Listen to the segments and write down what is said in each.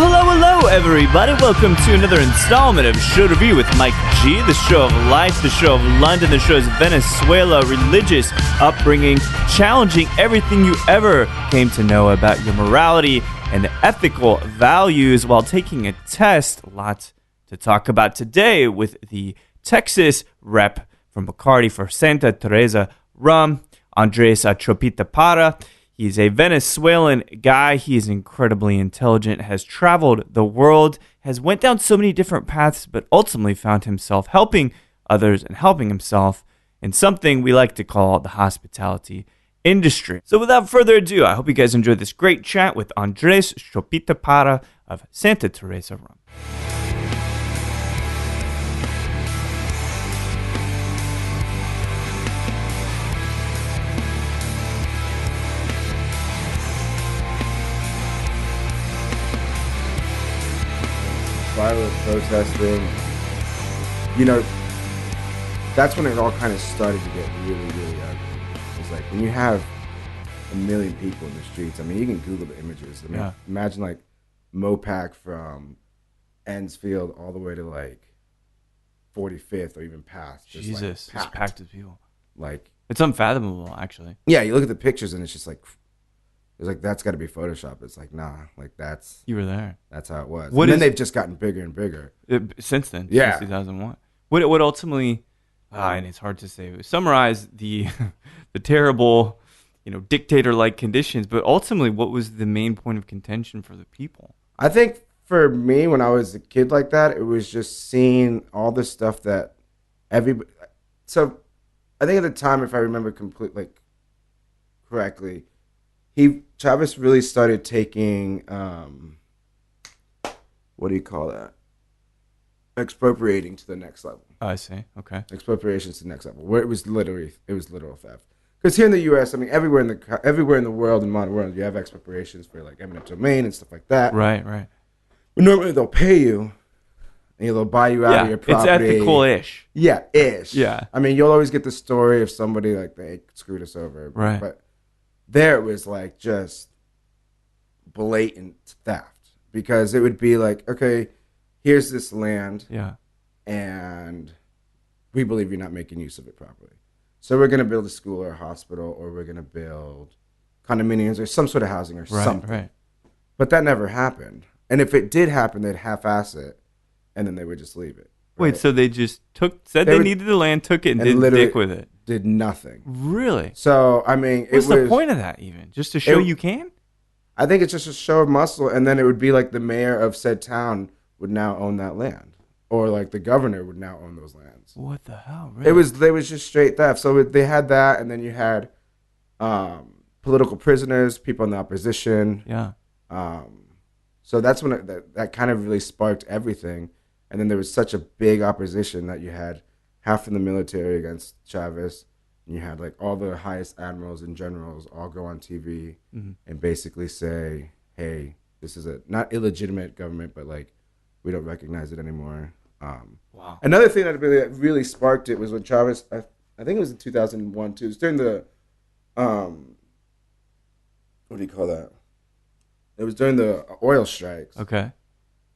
Hello, everybody. Welcome to another installment of Show Review with Mike G, the show of life, the show of London, the show's Venezuela, religious upbringing, challenging everything you ever came to know about your morality and ethical values while taking a test. Lots to talk about today with the Texas rep from Bacardi for Santa Teresa Rum, Andres A Chopite-Parra. He's a Venezuelan guy. He is incredibly intelligent, has traveled the world, has went down so many different paths, but ultimately found himself helping others and helping himself in something we like to call the hospitality industry. So without further ado, I hope you guys enjoyed this great chat with Andres Chopite-Parra of Santa Teresa Rum. Violent protesting, you know, that's when it all kind of started to get really, really ugly. It's like when you have a million people in the streets, I mean, you can Google the images. I mean, Imagine like Mopac from Ensfield all the way to like 45th or even past. Jesus, it's packed with people. Like, it's unfathomable, actually. Yeah, you look at the pictures and it's just like, it's like, that's got to be Photoshop. It's like, nah, like that's... You were there. That's how it was. And then they've just gotten bigger and bigger. Since then, yeah. Since 2001. What ultimately, and it's hard to say, summarize the the terrible, dictator-like conditions, but ultimately, what was the main point of contention for the people? I think for me, when I was a kid like that, it was just seeing all the stuff that everybody... So, I think at the time, if I remember correctly, Chavez really started taking, what do you call that? Expropriating to the next level. Oh, I see. Okay. Expropriation to the next level, where it was literal theft. Because here in the U.S., I mean, everywhere in the world, in the modern world, you have expropriations for like eminent domain and stuff like that. Right. But normally they'll pay you, and they'll buy you out of your property. It's ethical-ish. Yeah, ish. Yeah. I mean, you'll always get the story of somebody like they screwed us over. Right. But there it was like just blatant theft, because it would be like, okay, here's this land, and we believe you're not making use of it properly. So we're going to build a school or a hospital, or we're going to build condominiums or some sort of housing or something. Right. But that never happened. And if it did happen, they'd half-ass it, and then they would just leave it. Right? Wait, so they just they needed the land, took it, and didn't dick with it? Did nothing. Really? So, I mean, what's the point of that even? Just to show you can? I think it's just a show of muscle, and then it would be like the mayor of said town would now own that land, or like the governor would now own those lands. What the hell? Really? They was just straight theft. So they had that, and then you had political prisoners, people in the opposition. Yeah. So that's when that kind of really sparked everything, and then there was such a big opposition that you had half in the military against Chavez. And you had like all the highest admirals and generals all go on TV and basically say, hey, this is a not illegitimate government, but like we don't recognize it anymore. Wow. Another thing that really sparked it was when Chavez, I think it was in 2001 too. It was during the, what do you call that? It was during the oil strikes. Okay.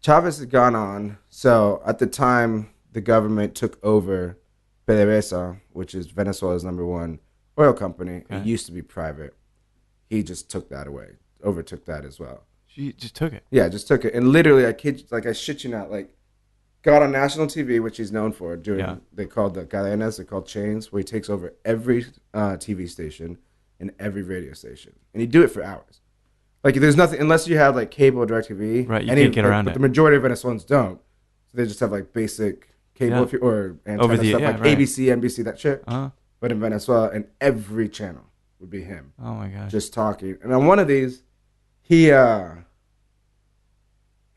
Chavez had gone on. So at the time, the government took over PDVSA, which is Venezuela's #1 oil company. Okay. It used to be private. He just took that away, overtook that as well. She just took it? Yeah, just took it. And literally, I shit you not, like, got on national TV, which he's known for, they called the cadenas, they're called chains, where he takes over every TV station and every radio station. And he'd do it for hours. Like, there's nothing, unless you have, like, cable or DirecTV. Right, you can't get around it. But the majority of Venezuelans don't. So they just have, like, basic cable or antenna stuff, like ABC, NBC, that shit. Uh-huh. But in Venezuela, and every channel would be him. Oh, my gosh. Just talking. And on one of these, he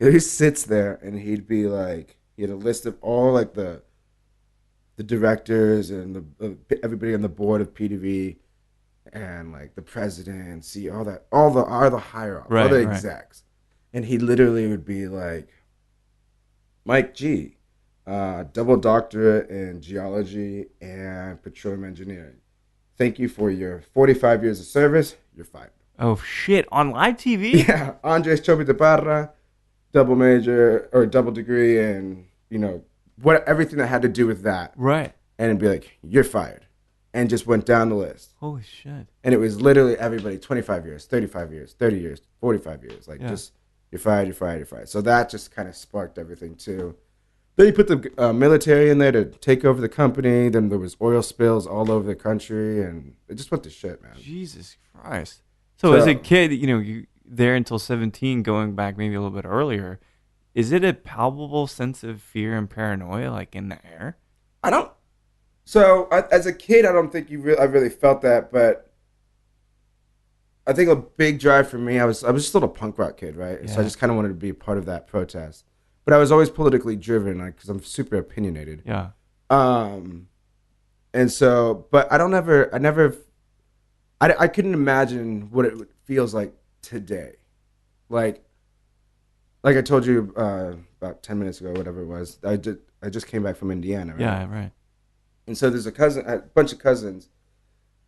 He sits there and he'd be like, he had a list of all like the directors and everybody on the board of PDV and like the president, see all that, all the higher ups, all the execs, and he literally would be like, Mike G, double doctorate in geology and petroleum engineering. Thank you for your 45 years of service. You're fired. Oh shit! On live TV? Yeah, A Chopite-Parra, double major or double degree, and everything that had to do with that. Right. And it'd be like, you're fired, and just went down the list. Holy shit! And it was literally everybody: 25 years, 35 years, 30 years, 45 years. Like just you're fired, you're fired, you're fired. So that just kind of sparked everything too. Then you put the military in there to take over the company. Then there was oil spills all over the country, and it just went to shit, man. Jesus Christ. So as a kid, you there until 17, going back maybe a little bit earlier, is it a palpable sense of fear and paranoia like in the air? As a kid, I don't think I really felt that, but I think a big drive for me, I was just a little punk rock kid, right? Yeah. So I just kind of wanted to be a part of that protest. But I was always politically driven, like, because I'm super opinionated. Yeah. And so, but I couldn't imagine what it feels like today. Like I told you about 10 minutes ago, whatever it was, I just came back from Indiana, right? Yeah, right. And so there's a bunch of cousins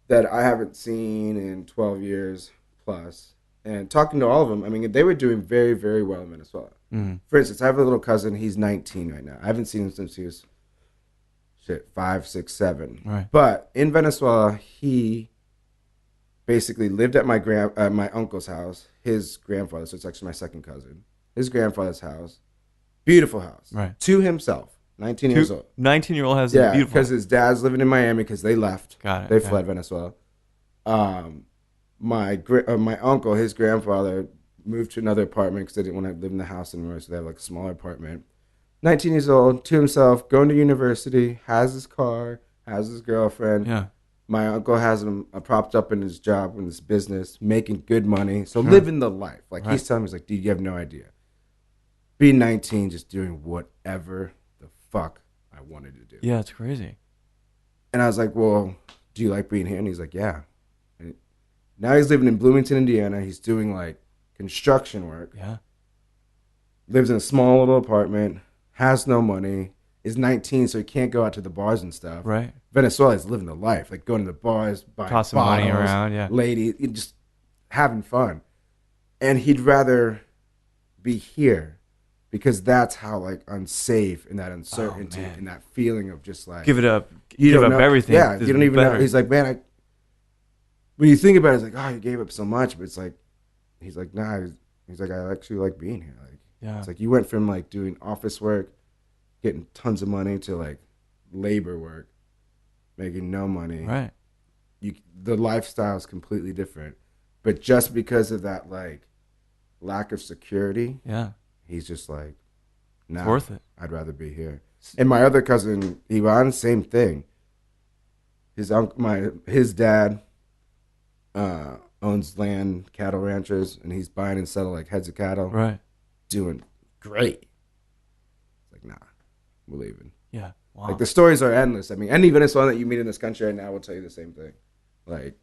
that I haven't seen in 12 years plus. And talking to all of them, I mean, they were doing very, very well in Venezuela. Mm-hmm. For instance, I have a little cousin, he's 19 right now. I haven't seen him since he was, 5, 6, 7. Right. But in Venezuela, he basically lived at my uncle's house, his grandfather, so it's actually my second cousin, his grandfather's house, beautiful house, right, to himself, 19 years old. 19-year-old has a beautiful house. Because his dad's living in Miami because they left. Got it. They fled Venezuela. My uncle, his grandfather, moved to another apartment because they didn't want to live in the house anymore, so they have like a smaller apartment. 19 years old, to himself, going to university, has his car, has his girlfriend. Yeah. My uncle has him propped up in his job, in his business, making good money. So living the life. Like he's telling me, he's like, dude, you have no idea. Being 19, just doing whatever the fuck I wanted to do. Yeah, it's crazy. And I was like, well, do you like being here? And he's like, yeah. And now he's living in Bloomington, Indiana. He's doing like construction work. Yeah. Lives in a small little apartment, has no money, is 19, so he can't go out to the bars and stuff. Right. Venezuela is living the life, like going to the bars, buying tossing bottles, money around, yeah, ladies, just having fun. And he'd rather be here because that's how like unsafe and that uncertainty and that feeling of just like give it up, give up everything. Yeah, you don't even know. He's like, man, when you think about it, it's like, oh, you gave up so much, but it's like, he's like, nah. He's like, I actually like being here. Like, yeah, it's like you went from like doing office work, getting tons of money, to like labor work, making no money. Right. The lifestyle is completely different. But just because of that like lack of security, yeah, he's just like, nah, it's worth it. I'd rather be here. And my other cousin, Ivan, same thing. His dad owns land, cattle ranchers, and he's buying and selling like heads of cattle. Right. Doing great. It's like, nah, we're leaving. Yeah. Wow. Like the stories are endless. I mean, any Venezuelan that you meet in this country right now will tell you the same thing. Like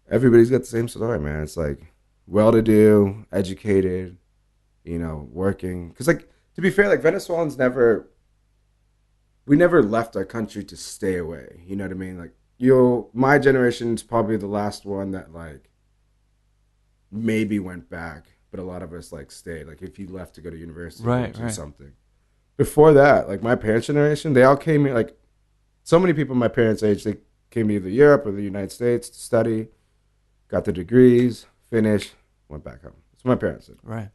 everybody's got the same story, man. It's like well-to-do, educated, working. Because like, to be fair, like Venezuelans we never left our country to stay away. You know what I mean? Like my generation's probably the last one that like maybe went back, but a lot of us like stayed. Like if you left to go to university or do something. Before that, like my parents' generation, they all came here. Like so many people my parents' age, they came to either Europe or the United States to study, got their degrees, finished, went back home. That's what my parents did. Right.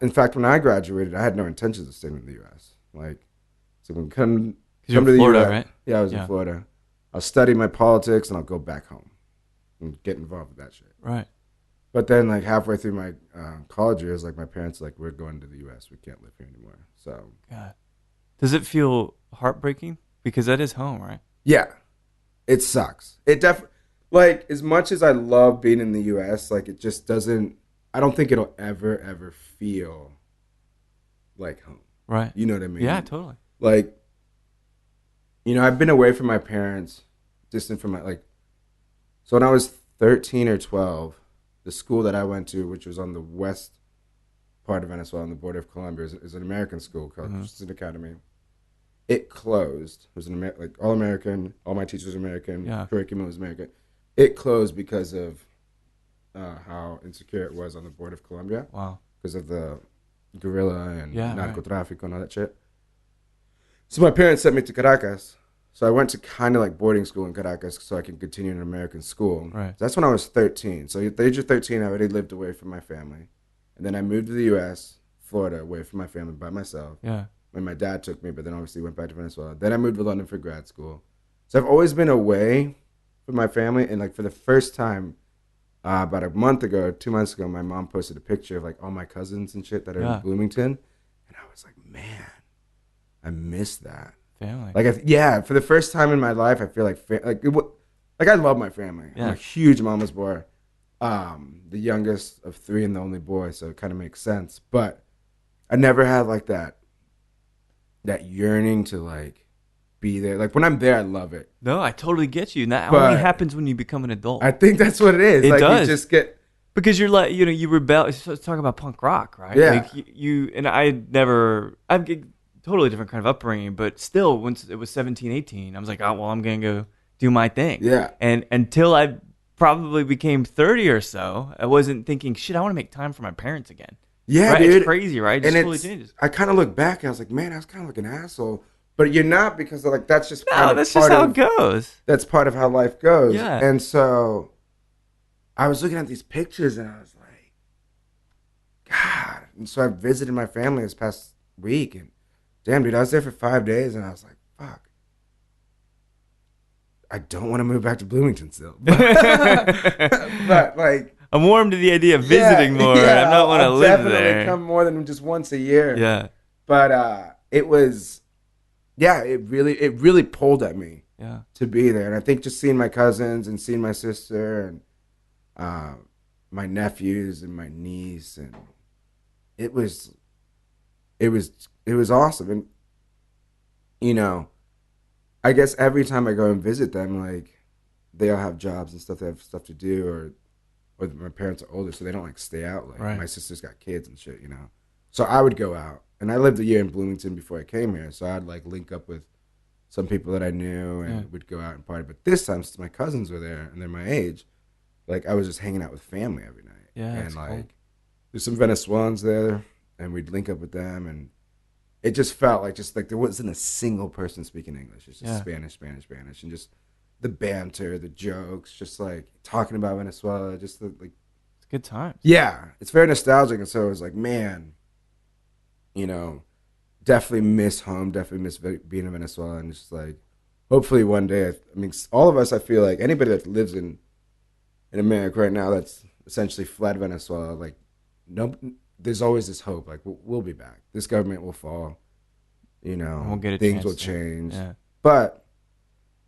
In fact, when I graduated, I had no intentions of staying in the U.S. Like, so when come to the Florida, U.S., right? Yeah, I was in Florida. I'll study my politics and I'll go back home and get involved with that shit. Right. But then, like halfway through my college years, like my parents, like, we're going to the U.S. We can't live here anymore. So, God, does it feel heartbreaking? Because that is home, right? Yeah, it sucks. It like as much as I love being in the U.S., like it just doesn't. I don't think it'll ever feel like home. Right. You know what I mean? Yeah, totally. Like, you know, I've been away from my parents, distant from so when I was 13 or 12, the school that I went to, which was on the west part of Venezuela on the border of Colombia, is an American school called Christian Academy. It closed. It was all American. All my teachers were American. Yeah. Curriculum was American. It closed because of how insecure it was on the border of Colombia. Wow. Because of the guerrilla and narcotráfico and all that shit. So my parents sent me to Caracas. So I went to kind of like boarding school in Caracas so I could continue in an American school. Right. So that's when I was 13. So at the age of 13, I already lived away from my family. And then I moved to the U.S., Florida, away from my family by myself. Yeah. When my dad took me, but then obviously went back to Venezuela. Then I moved to London for grad school. So I've always been away from my family. And like for the first time, about a month ago, 2 months ago, my mom posted a picture of like all my cousins and shit that are in Bloomington. And I was like, man, I miss that. Family. Like, for the first time in my life, I feel like, I love my family. Yeah. I'm a huge mama's boy. The youngest of three and the only boy, so it kind of makes sense. But I never had like that yearning to like be there. Like when I'm there, I love it. No, I totally get you. And that only happens when you become an adult. I think that's what it is. It like does. You just get because you're like, you know, you rebel. So let's talk about punk rock, right? Yeah. Like you and I've totally different kind of upbringing, but still, once it was 17, 18, I was like, oh well, I'm gonna go do my thing. Yeah. And until I probably became 30 or so, I wasn't thinking, shit, I want to make time for my parents again. Yeah, right? dude. It's crazy, right? It just totally changes. I kind of look back and I was like, man, I was kind of like an asshole. But you're not, because like that's just that's just how it goes. That's part of how life goes. Yeah. And so I was looking at these pictures and I was like, God. And so I visited my family this past week and damn, dude, I was there for 5 days and I was like, fuck. I don't want to move back to Bloomington still. But like, I'm warm to the idea of visiting more. I don't want to live there. Definitely come more than just once a year. Yeah. But it was, it really pulled at me. Yeah. To be there, and I think just seeing my cousins and seeing my sister and my nephews and my niece, and it was awesome. And you know, I guess every time I go and visit them, like they all have jobs and stuff. They have stuff to do, or my parents are older, so they don't like stay out. Like my sister's got kids and shit, you know. So I would go out, and I lived a year in Bloomington before I came here, so I'd like link up with some people that I knew and would go out and party. But this time, since my cousins were there and they're my age, like I was just hanging out with family every night. Yeah, and like cool. There's some Venezuelans there, and we'd link up with them, and it just felt like there wasn't a single person speaking English. It's just Spanish, and just the banter, the jokes, just like talking about Venezuela, just it's good times. Yeah, it's very nostalgic, and so it was like, man, you know, definitely miss home, definitely miss being in Venezuela, and just like, hopefully one day, I mean, all of us, I feel like anybody that lives in America right now that's essentially fled Venezuela, like, no, there's always this hope, like, we'll be back. This government will fall, you know, we'll get things will change. Yeah. But,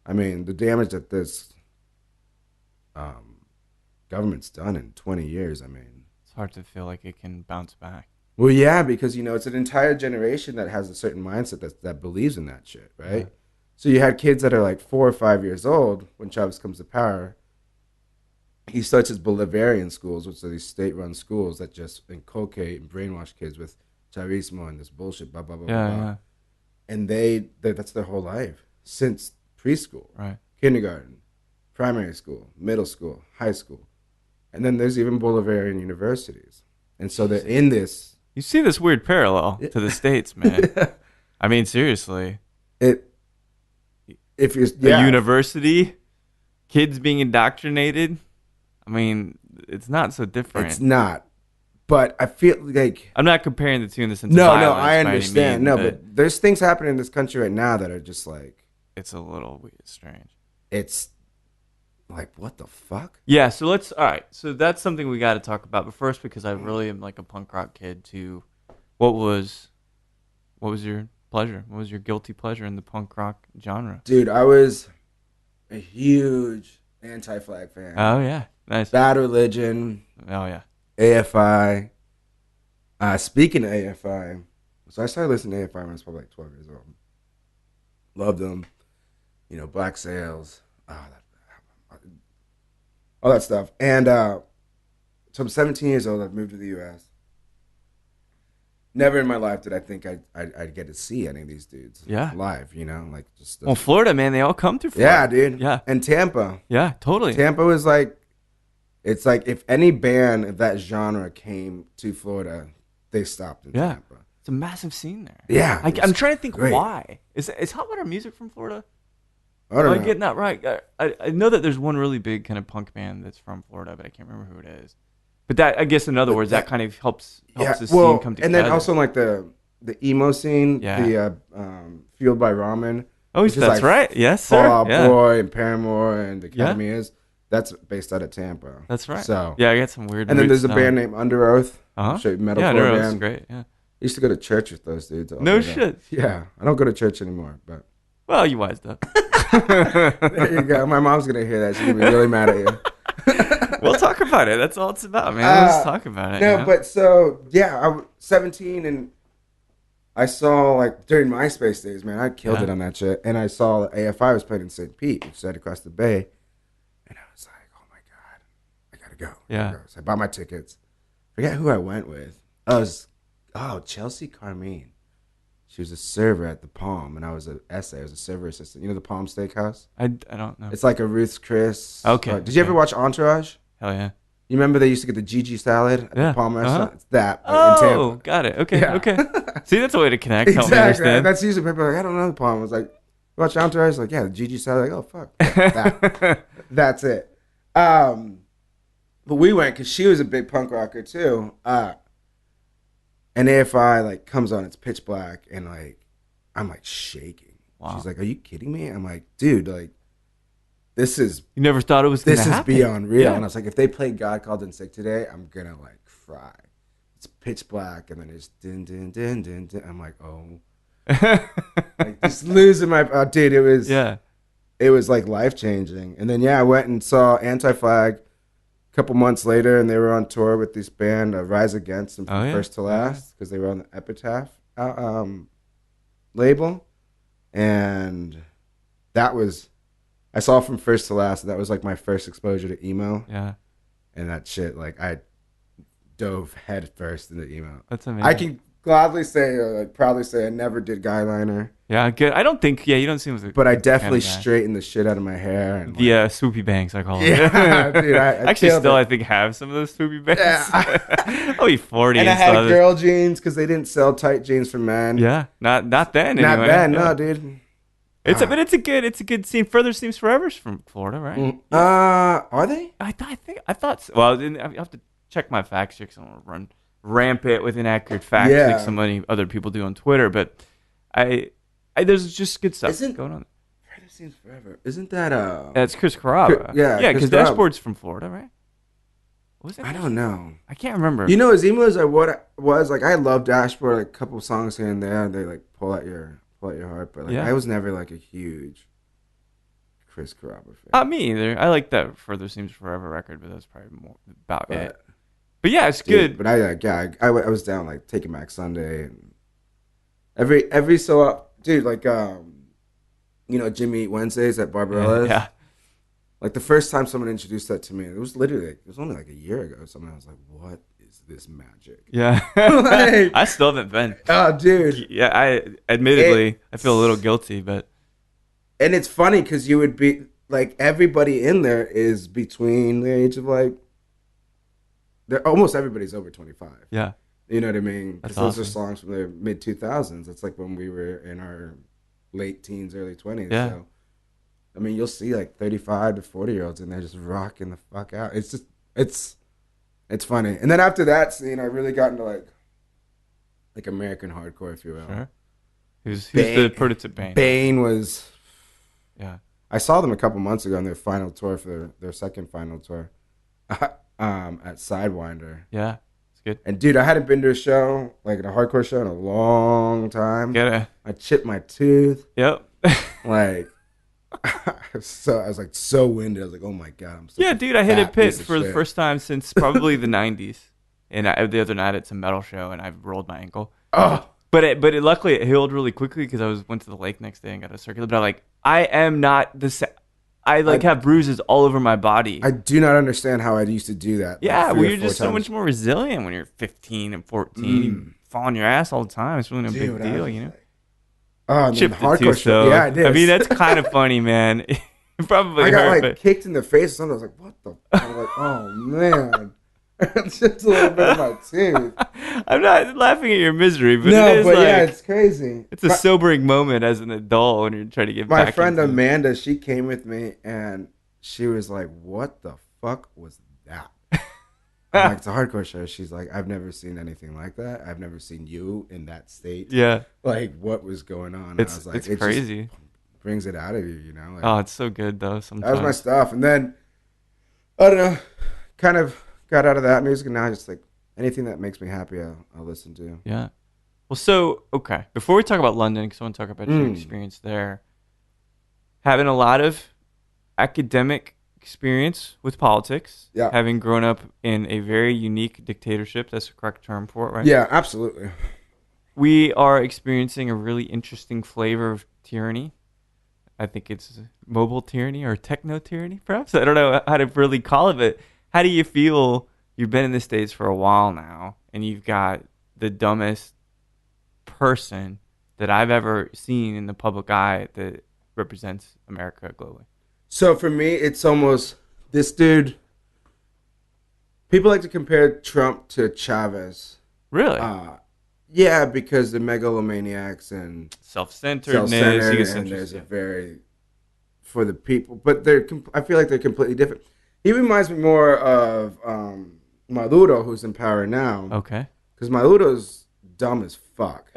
I mean, the damage that this government's done in 20 years, I mean. It's hard to feel like it can bounce back. Well, yeah, because, you know, it's an entire generation that has a certain mindset that believes in that shit, right? Yeah. So you had kids that are like 4 or 5 years old when Chavez comes to power. He starts his Bolivarian schools, which are these state-run schools that just inculcate and brainwash kids with Chavismo and this bullshit, blah, blah, blah, blah. Yeah. And that's their whole life since preschool, right? Kindergarten, primary school, middle school, high school. And then there's even Bolivarian universities. And so they're in this. You see this weird parallel to the States, man. I mean, seriously. A university, kids being indoctrinated. I mean, it's not so different. It's not. But I feel like... I'm not comparing the two in the sense of violence. No, I understand. But there's things happening in this country right now that are just like... It's a little weird, strange. It's like, what the fuck? Yeah, so all right. So that's something we got to talk about. But first, because I really am like a punk rock kid too. What was your pleasure? What was your guilty pleasure in the punk rock genre? Dude, I was a huge Anti-Flag fan. Oh, yeah. Nice. Bad Religion. Oh, yeah. AFI. Speaking of AFI, So I started listening to AFI when I was probably like 12 years old. Loved them. Black Sails. All that stuff. And so I'm 17 years old. I've moved to the U.S. Never in my life did I think I'd get to see any of these dudes live, like just. Well, Florida, man, they all come through Florida. Yeah, dude. Yeah. And Tampa. Yeah, totally. Tampa was it's like if any band of that genre came to Florida, they stopped in Tampa. It's a massive scene there. Yeah. I'm trying to think why. Is Hot Water Music from Florida? I don't know. Am I getting that right? I know that there's one really big kind of punk band that's from Florida, but I can't remember who it is. But that, I guess, in other words, that kind of helps the scene come together. And then also like the emo scene, the Fueled by Ramen. Oh, that's right. Yes, sir. Fall Out Boy and Paramore and the Academy is. That's based out of Tampa. That's right. So I got some weird. And then there's a band named Under Oath. Metalcore Under Oath's band. Great. Yeah. I used to go to church with those dudes. No shit. Yeah, I don't go to church anymore, but. Well, you wised up. There you go. My mom's gonna hear that. She's gonna be really mad at you. We'll talk about it. That's all it's about, man. Let's talk about it. No, but so I was 17 and I saw like during MySpace days, man, I killed it on that shit. And I saw that AFI was playing in St. Pete, which is right across the bay, and I was like, oh my god, I gotta go. So I bought my tickets. Forget who I went with. Chelsea Carmine. She was a server at the Palm, and I was I was a server assistant. You know the Palm Steakhouse? I don't know. It's like a Ruth's Chris. Okay. Did you ever watch Entourage? Hell yeah. You remember they used to get the Giggy salad at the Palm restaurant? It's that. In Oh, Tampa. got it. Okay, okay. See, that's a way to connect. Exactly. Help me understand. That's usually people are like, I don't know the Palm. I was like, watch Entourage? Like, yeah, the Giggy salad. Like, oh, fuck. That's it. But we went because she was a big punk rocker too. And AFI like comes on, it's pitch black, and like I'm like shaking. Wow. She's like, "Are you kidding me?" I'm like, "Dude, like this is you never thought it was gonna happen. This is beyond real." And I was like, "If they play God Called In Sick today, I'm gonna like cry." It's pitch black, and then it's din din din din din. I'm like, "Oh," like just losing my dude. It was it was like life changing. And then I went and saw Anti-Flag. Couple months later, and they were on tour with this band, Rise Against, and from First to Last, because they were on the Epitaph label, and that was I saw From First to Last, and that was like my first exposure to emo. Yeah, and that shit, like I dove head first into emo. That's amazing. I can gladly say, or like proudly say, I never did guyliner. Yeah, good. I don't think. Yeah, you don't seem like. But I definitely straightened the shit out of my hair. And the swoopy bangs, I call it. Yeah, dude. I actually still, I think, have some of those swoopy bangs. Yeah. I'll be 40. And I had girl jeans because they didn't sell tight jeans for men. Yeah, not then. Not anyway. then, no, dude. It's a good scene. Further Seems Forever's from Florida, right? Are they? I thought so. Well, I have to check my fact checks. I don't want to run rampant with inaccurate facts like so many other people do on Twitter, but there's just good stuff going on. Further Seems Forever. Isn't that That's Chris Carrabba. Yeah, because Dashboard's from Florida, right? Was it? I don't know. I can't remember. You know, as emo as I was, like I love Dashboard. Like a couple songs here and there, they like pull at your heart. But like I was never like a huge Chris Carrabba fan. Me either. I like that Further Seems Forever record, but that's probably more about it. But yeah, it's good. But I was down like Taking Back Sunday and every so up. Dude, like, Jimmy Eat Wednesdays at Barbarella's. Yeah. Like, the first time someone introduced that to me, it was only like a year ago. Someone was like, what is this magic? Yeah. Like, I still haven't been. Oh, dude. Yeah, I feel a little guilty, but. And it's funny because you would be, like, everybody in there is between the age of, like, almost everybody's over 25. Yeah. You know what I mean? Because That's those are songs from the mid-2000s. It's like when we were in our late teens, early 20s. Yeah. So, I mean, you'll see like 35 to 40-year-olds in there just rocking the fuck out. It's just, it's funny. And then after that scene, I really got into like American hardcore, if you will. Sure. Who's the prototype Bane? Bane was... Yeah. I saw them a couple months ago on their final tour for their second final tour at Sidewinder. Yeah. Good. And dude, I hadn't been to a show, like a hardcore show, in a long time. I chipped my tooth. Yep. Like, I was like so winded. I was like, oh my god. Dude, I hit a pit for the first time since probably the 90s. And the other night it's a metal show, and I rolled my ankle. Oh. But it luckily it healed really quickly because went to the lake next day and got a circular. But I am not I have bruises all over my body. I do not understand how I used to do that. Yeah, well, you're just so much more resilient when you're 15 and 14. You fall on your ass all the time. It's really no big deal, you know? Oh, and then the hardcore show. Yeah, I did. I mean, that's kind of funny, man. Probably I got kicked in the face or something. I was like, what the fuck? I was like, oh, man. It's just a little bit of my tooth. I'm not laughing at your misery, but it's crazy. It's a sobering moment as an adult when you're trying to get back. My friend Amanda, she came with me and she was like, what the fuck was that? I'm like, it's a hardcore show. She's like, I've never seen anything like that. I've never seen you in that state. Yeah. Like, what was going on? I was like, it's crazy. Just brings it out of you, you know? Oh, it's so good, though, sometimes. That was my stuff. And then, I don't know, kind of got out of that music, and now just like anything that makes me happy, I'll listen to. Yeah. Well, so, okay. Before we talk about London, because I want to talk about your experience there, having a lot of academic experience with politics, having grown up in a very unique dictatorship, that's the correct term for it, right? Yeah, absolutely. We are experiencing a really interesting flavor of tyranny. I think it's mobile tyranny or techno tyranny, perhaps. I don't know how to really call it, but how do you feel? You've been in the States for a while now, and you've got the dumbest person that I've ever seen in the public eye that represents America globally. So for me, it's almost this dude. People like to compare Trump to Chavez. Really? Yeah, because the megalomaniacs and self-centeredness, and there's a very for the people, but I feel like they're completely different. He reminds me more of Maduro, who's in power now. Okay. Because Maduro's dumb as fuck.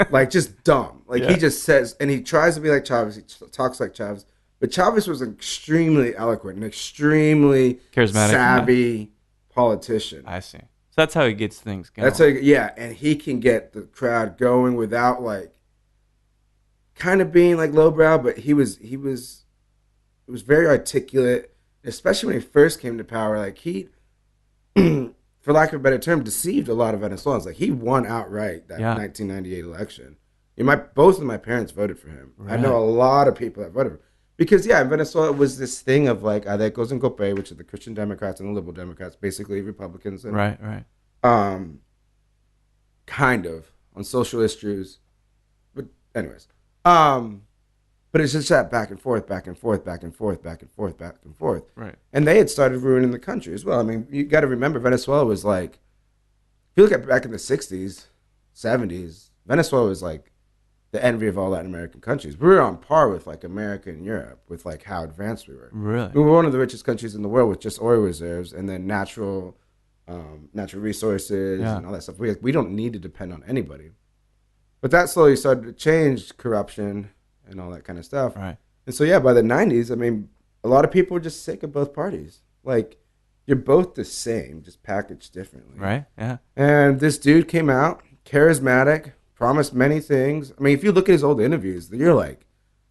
Like, just dumb. Like, he just says, and he tries to be like Chavez. He talks like Chavez. But Chavez was an extremely eloquent and extremely charismatic, savvy politician. I see. So that's how he gets things going. That's how, and he can get the crowd going without, like, kind of being, like, lowbrow, but he was very articulate, especially when he first came to power. Like, he, for lack of a better term, deceived a lot of Venezuelans. Like, he won outright that 1998 election. Both of my parents voted for him. Right. I know a lot of people that voted for him. Because, in Venezuela, it was this thing of, like, Adecos and Copé, which are the Christian Democrats and the Liberal Democrats, basically Republicans. And, right. Kind of, on social issues. But anyways. But it's just that back and forth. Right. And they had started ruining the country as well. I mean, you got to remember, Venezuela was like, if you look at back in the 60s, 70s, Venezuela was like the envy of all Latin American countries. We were on par with like America and Europe with like how advanced we were. Really? We were one of the richest countries in the world with just oil reserves and then natural resources and all that stuff. We don't need to depend on anybody. But that slowly started to change, corruption and all that kind of stuff. Right. And so, by the 90s, I mean, a lot of people were just sick of both parties. Like, you're both the same, just packaged differently. Right, yeah. And this dude came out, charismatic, promised many things. I mean, if you look at his old interviews, you're like,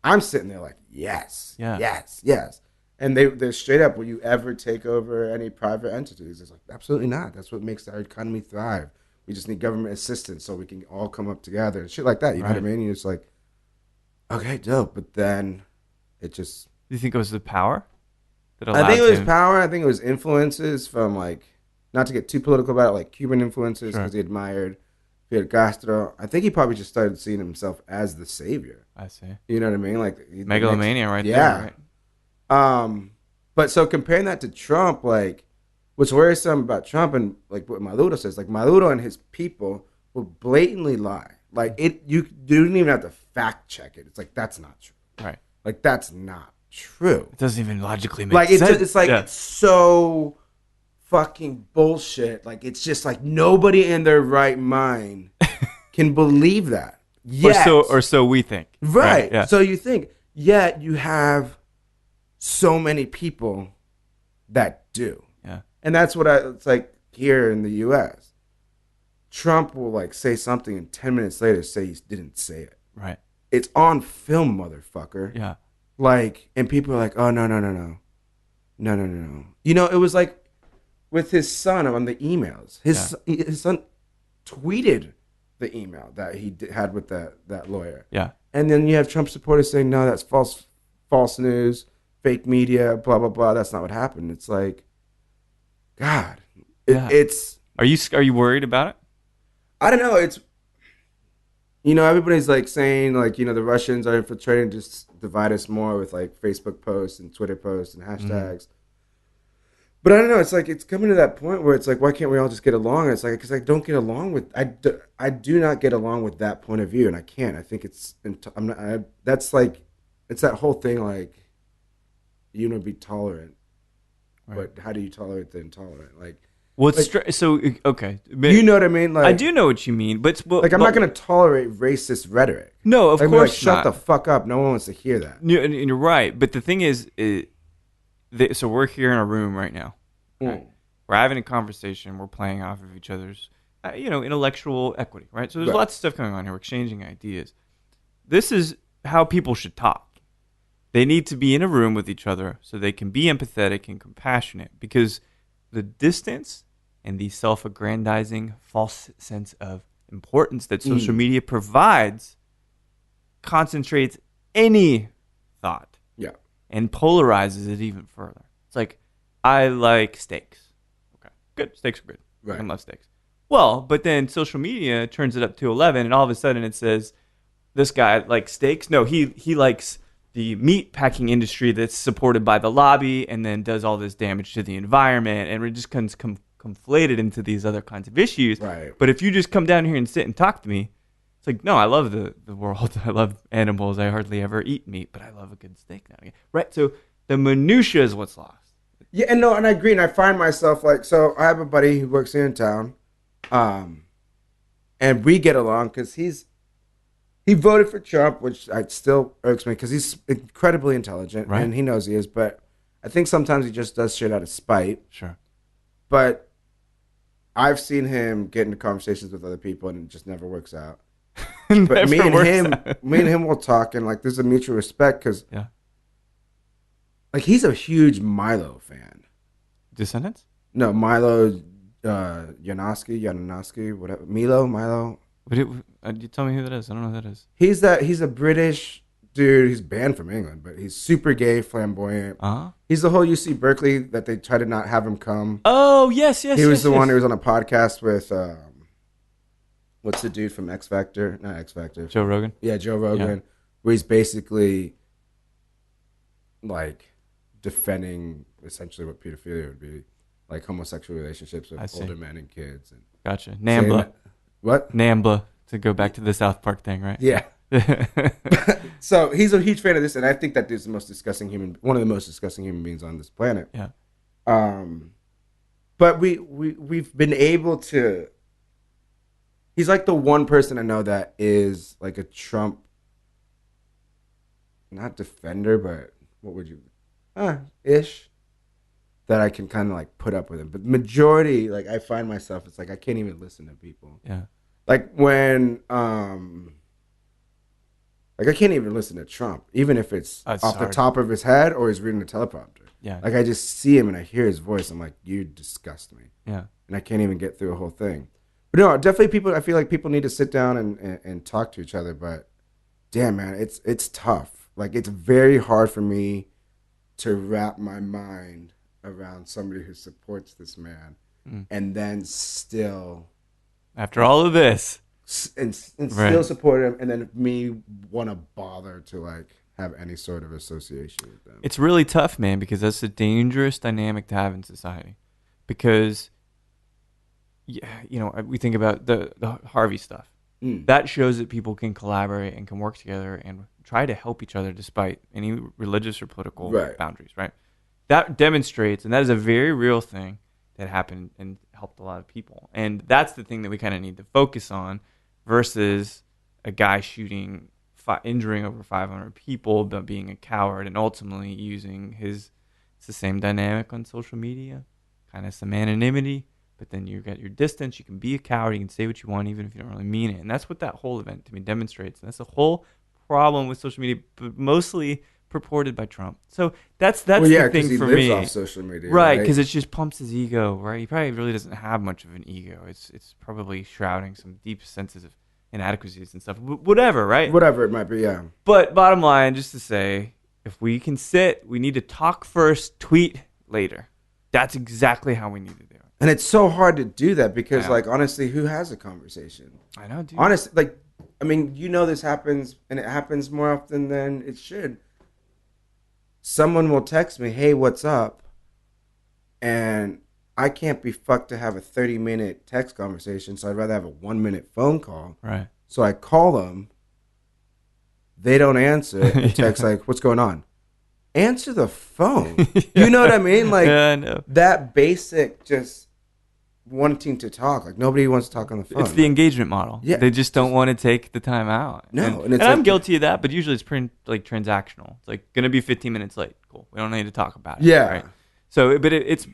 I'm sitting there like, yes. And they're straight up, will you ever take over any private entities? It's like, absolutely not. That's what makes our economy thrive. We just need government assistance so we can all come up together and shit like that. You know what I mean? You're just like, okay, dope. But then it just... Do you think it was the power that allowed I think it was power. I think it was influences from, like, not to get too political about it, like Cuban influences because he admired Fidel Castro. I think he probably just started seeing himself as the savior. I see. You know what I mean? Like megalomania there. Right? But so comparing that to Trump, like, what's worrisome about Trump and like what Maduro says, like Maduro and his people will blatantly lie. Like you didn't even have to fact check it. It's like, that's not true. Right. Like, that's not true. It doesn't even logically make sense. It's like, it's so fucking bullshit. Like, it's just like nobody in their right mind can believe that. Yet, or so we think. Right. Yeah. So you think, yet you have so many people that do. Yeah. And that's what it's like here in the U.S. Trump will like say something and 10 minutes later say he didn't say it. Right. It's on film, motherfucker. Yeah. Like, and people are like, oh, no. You know, it was like with his son on the emails. His son tweeted the email that he had with that lawyer. Yeah. And then you have Trump supporters saying, no, that's false news, fake media, blah, blah, blah. That's not what happened. It's like, God, it's... Are you worried about it? I don't know. It's, everybody's like saying like, the Russians are infiltrating, just divide us more with like Facebook posts and Twitter posts and hashtags. But I don't know. It's like, it's coming to that point where it's like, why can't we all just get along? And it's like, because I don't get along with, I do not get along with that point of view. And I can't. I think that's like, it's that whole thing like, be tolerant. Right. But how do you tolerate the intolerant? Like, okay. You know what I mean? Like, I do know what you mean, but I'm not going to tolerate racist rhetoric. No, of course like, shut the fuck up. No one wants to hear that. And you're right. But the thing is, so we're here in a room right now. Right? We're having a conversation. We're playing off of each other's, intellectual equity, right? So there's lots of stuff going on here. We're exchanging ideas. This is how people should talk. They need to be in a room with each other so they can be empathetic and compassionate, because the distance and the self-aggrandizing false sense of importance that social media provides concentrates any thought and polarizes it even further. It's like, I like steaks. Okay, good. Steaks are good. Right. I love steaks. Well, but then social media turns it up to 11, and all of a sudden it says, this guy likes steaks. No, he likes the meat packing industry that's supported by the lobby and then does all this damage to the environment, and it just comes conflated into these other kinds of issues. Right. But if you just come down here and sit and talk to me, it's like, no, I love the world. I love animals. I hardly ever eat meat, but I love a good steak now and again. Right? So the minutia is what's lost. Yeah, and I agree, and I find myself like, so I have a buddy who works here in town, and we get along because he voted for Trump, which still irks me because he's incredibly intelligent, right? And he knows he is, but I think sometimes he just does shit out of spite. Sure. But I've seen him get into conversations with other people, and it just never works out. But me and him will talk, and like there's a mutual respect because, like, he's a huge Milo fan. Descendants? No, Milo, Yanowski, whatever. Milo. But you tell me who that is. I don't know who that is. He's a British dude. He's banned from England, but he's super gay, flamboyant. He's the whole UC Berkeley that they try to not have him come. Oh, yes. He was the one who was on a podcast with, what's the dude from X Factor? Not X Factor. Joe Rogan? Yeah, Joe Rogan. Where he's basically, like, defending essentially what pedophilia would be. Like homosexual relationships with older men and kids. And gotcha. NAMBLA. What? NAMBLA, to go back to the South Park thing, right? Yeah. So he's a huge fan of this, and I think that dude's one of the most disgusting human beings on this planet. Yeah. But we've been able to. He's like the one person I know that is like a Trump, not defender, but what would you, ish, that I can kind of like put up with him. But majority, like I find myself, it's like I can't even listen to people. Yeah. Like when, like I can't even listen to Trump, even if it's off the top of his head or he's reading a teleprompter. Yeah. Like I just see him and I hear his voice. I'm like, you disgust me. Yeah. And I can't even get through a whole thing. But no, definitely I feel like people need to sit down and talk to each other. But damn, man, it's tough. Like it's very hard for me to wrap my mind around somebody who supports this man and then still, after all of this, and still support him, and then me want to bother to like have any sort of association with them. It's really tough, man, because that's a dangerous dynamic to have in society. Because, we think about the Harvey stuff. That shows that people can collaborate and can work together and try to help each other despite any religious or political boundaries, right? That demonstrates, and that is a very real thing that happened and helped a lot of people. And that's the thing that we kind of need to focus on versus a guy injuring over 500 people, but being a coward and ultimately using it's the same dynamic on social media, kind of some anonymity, but then you got your distance. You can be a coward. You can say what you want, even if you don't really mean it. And that's what that whole event to me demonstrates. And that's the whole problem with social media, but mostly purported by Trump. So that's the thing for me. He lives off social media, right? Because it just pumps his ego, right? He probably really doesn't have much of an ego. It's probably shrouding some deep senses of inadequacies and stuff, whatever, right? Whatever it might be, yeah. But bottom line, just to say, if we can sit, we need to talk first, tweet later. That's exactly how we need to do it. And it's so hard to do that because, like, honestly, who has a conversation? I know, dude. Honestly, like, I mean, you know this happens, and it happens more often than it should. Someone will text me, hey, what's up? And I can't be fucked to have a 30-minute text conversation, so I'd rather have a 1-minute phone call. Right. So I call them. They don't answer. And text like, what's going on? Answer the phone. You know what I mean? Like, yeah, I know. That basic just wanting to talk. Like, nobody wants to talk on the phone. It's the engagement model. Yeah. They just don't want to take the time out. No. And I'm guilty of that, but usually it's pretty, like, transactional. It's like, going to be 15 minutes late. Cool. We don't need to talk about it. Yeah. Right? So, but it's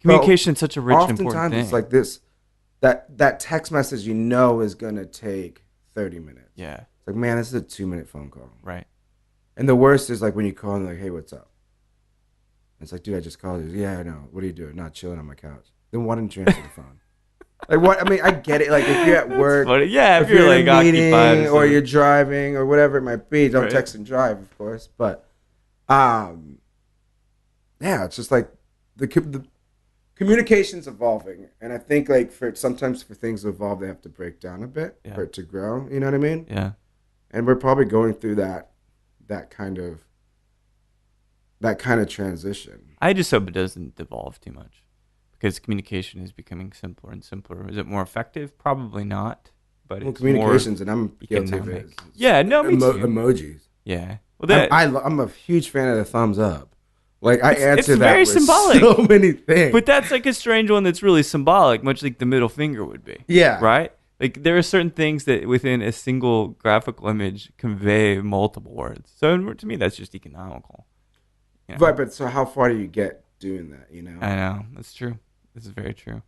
communication is such a rich and important thing. Oftentimes it's like this, that text message you know is going to take 30 minutes. Yeah. It's like, man, this is a 2-minute phone call. Right. And the worst is like when you call and like, hey, what's up? It's like, dude, I just called you. Yeah, I know. What are you doing? Not chilling on my couch. Then why didn't you answer the phone? Like, what? I mean, I get it. Like, if you're at work, yeah, if you're like occupied or you're driving or whatever it might be, don't right. text and drive, of course. But, yeah, it's just like the communication's evolving, and I think like sometimes for things to evolve, they have to break down a bit for it to grow. You know what I mean? Yeah. And we're probably going through that kind of transition. I just hope it doesn't devolve too much, because communication is becoming simpler and simpler. Is it more effective? Probably not. But it's communications, more and I'm guilty of it. Yeah, no, me too. Emojis. Yeah. Well, I'm a huge fan of the thumbs up. Like, I answer that very with symbolic. So many things. But that's like a strange one that's really symbolic, much like the middle finger would be. Yeah. Right? Like, there are certain things that within a single graphical image convey multiple words. So to me, that's just economical. You know? Right, but so how far do you get doing that, you know? I know. That's true. This is very true.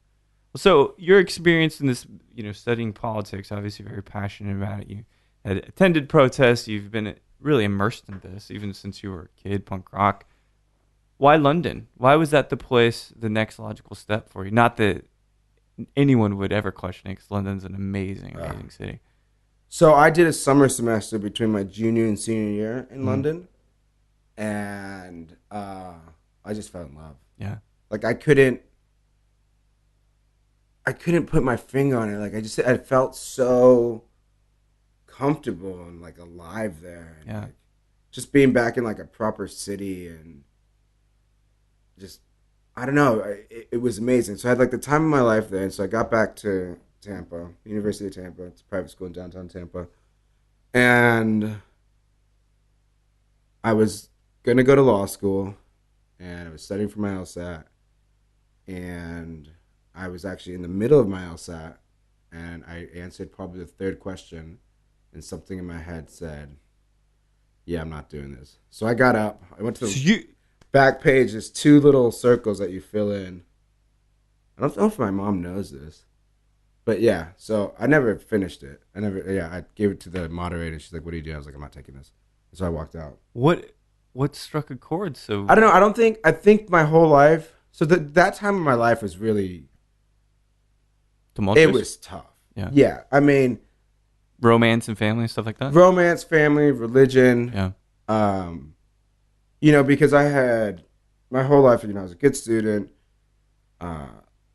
So your experience in this, studying politics, obviously very passionate about it. You had attended protests. You've been really immersed in this, even since you were a kid, punk rock. Why London? Why was that the next logical step for you? Not that anyone would ever question it, because London's an amazing city. So I did a summer semester between my junior and senior year in London, and I just fell in love. Yeah. Like, I couldn't put my finger on it. Like, I felt so comfortable and like alive there. And like, just being back in like a proper city, and just, I don't know, it was amazing. So I had like the time of my life there. And so I got back to Tampa, University of Tampa. It's a private school in downtown Tampa. And I was going to go to law school, and I was studying for my LSAT. And I was actually in the middle of my LSAT, and I answered probably the third question, and something in my head said, yeah, I'm not doing this. So I got up. I went to the back page. There's 2 little circles that you fill in. I don't know if my mom knows this, but yeah. So I never finished it. I gave it to the moderator. She's like, what are you doing? I was like, I'm not taking this. So I walked out. What struck a chord? So I don't know. I think my whole life. So that time of my life was really tumultuous. It was tough. Yeah. Yeah. I mean, romance and family and stuff like that. Romance, family, religion. Yeah. Because I had my whole life. I was a good student.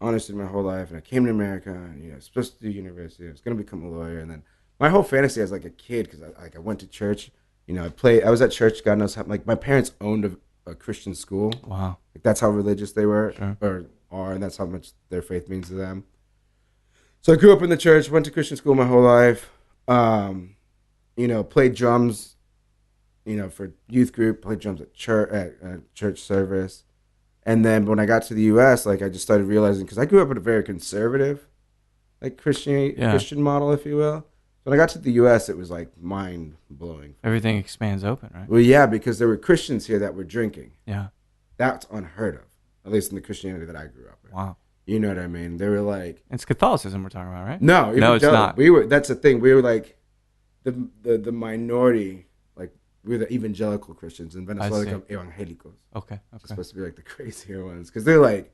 Honestly, my whole life, and I came to America, and I was supposed to do university. I was going to become a lawyer, and then my whole fantasy as like a kid, because I went to church. I was at church. God knows how. Like, my parents owned a Christian school. Wow. Like, that's how religious they were, sure. or are, and that's how much their faith means to them. So I grew up in the church, went to Christian school my whole life. Played drums, for youth group, played drums at church service. And then when I got to the U.S., like, I just started realizing, because I grew up in a very conservative, like, Christian model, if you will. When I got to the U.S., it was like mind blowing. Everything expands open, right? Well, yeah, because there were Christians here that were drinking. Yeah. That's unheard of, at least in the Christianity that I grew up in. Wow. You know what I mean? They were like, it's Catholicism we're talking about, right? No, it's not. That's the thing. We were like the minority. Like, we were the evangelical Christians. In Venezuela, they call them evangelicos. Okay. It's supposed to be like the crazier ones, because they're like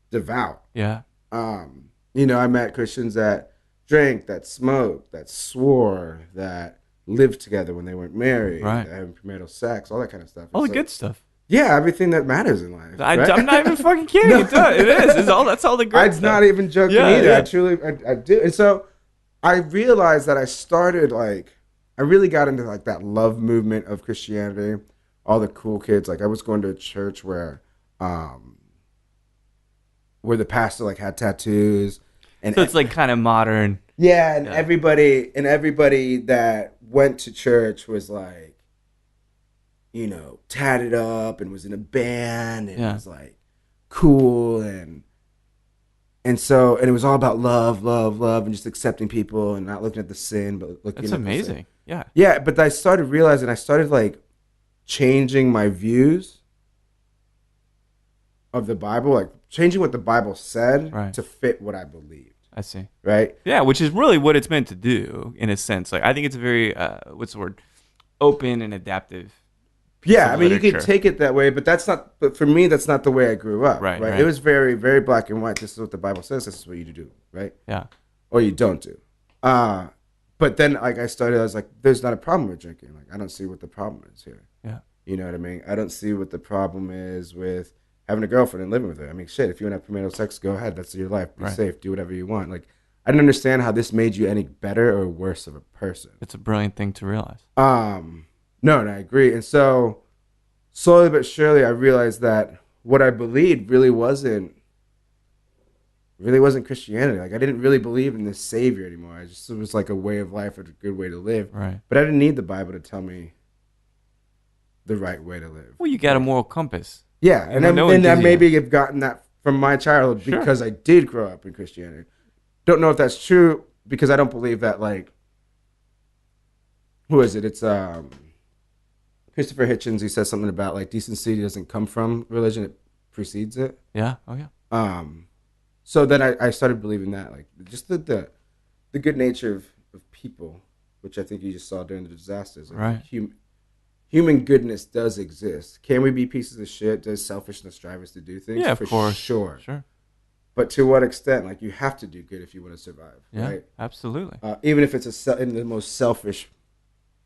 devout. Yeah. I met Christians that drank, that smoked, that swore, that lived together when they weren't married, Right. that having premarital sex, all that kind of stuff. All the good stuff. Yeah, everything that matters in life. Right? I'm not even fucking kidding. No. It is. That's all the great I'm stuff. not even joking either. Yeah. I do. And so I realized that I really got into like that love movement of Christianity. All the cool kids. Like I was going to a church where the pastor like had tattoos. And so it's like kind of modern. Yeah, and everybody that went to church was like, you know, tatted up and was in a band and was like cool and so it was all about love and just accepting people and not looking at the sin but looking. That's amazing. Yeah. Yeah, but I started realizing I started like changing my views of the Bible, like changing what the Bible said to fit what I believed. I see. Right? Yeah, which is really what it's meant to do in a sense. Like I think it's a very what's the word? Open and adaptive. Yeah, I mean, you could take it that way, but but for me, that's not the way I grew up. Right. It was very, very black and white. This is what the Bible says. This is what you do, right? Yeah. Or you don't do. But then, like, I was like, there's not a problem with drinking. Like, I don't see what the problem is here. Yeah. You know what I mean? I don't see what the problem is with having a girlfriend and living with her. I mean, shit, if you want to have premarital sex, go ahead. That's your life. Be safe. Do whatever you want. Like, I didn't understand how this made you any better or worse of a person. It's a brilliant thing to realize. No, and I agree. And so slowly but surely I realized that what I believed really wasn't Christianity. Like I didn't really believe in this savior anymore. It was like a way of life, a good way to live. Right. But I didn't need the Bible to tell me the right way to live. Well, you got a moral compass. Yeah, and I maybe have gotten that from my childhood because I did grow up in Christianity. Don't know if that's true because I don't believe that like who is it? It's Christopher Hitchens. He says something about like decency doesn't come from religion; it precedes it. Yeah. Oh yeah. So then I started believing that, like just the good nature of people, which I think you just saw during the disasters. Like, right. Human goodness does exist. Can we be pieces of shit? Does selfishness drive us to do things? Yeah, of course. Sure. But to what extent? Like you have to do good if you want to survive. Yeah, right? Absolutely. Even if it's in the most selfish,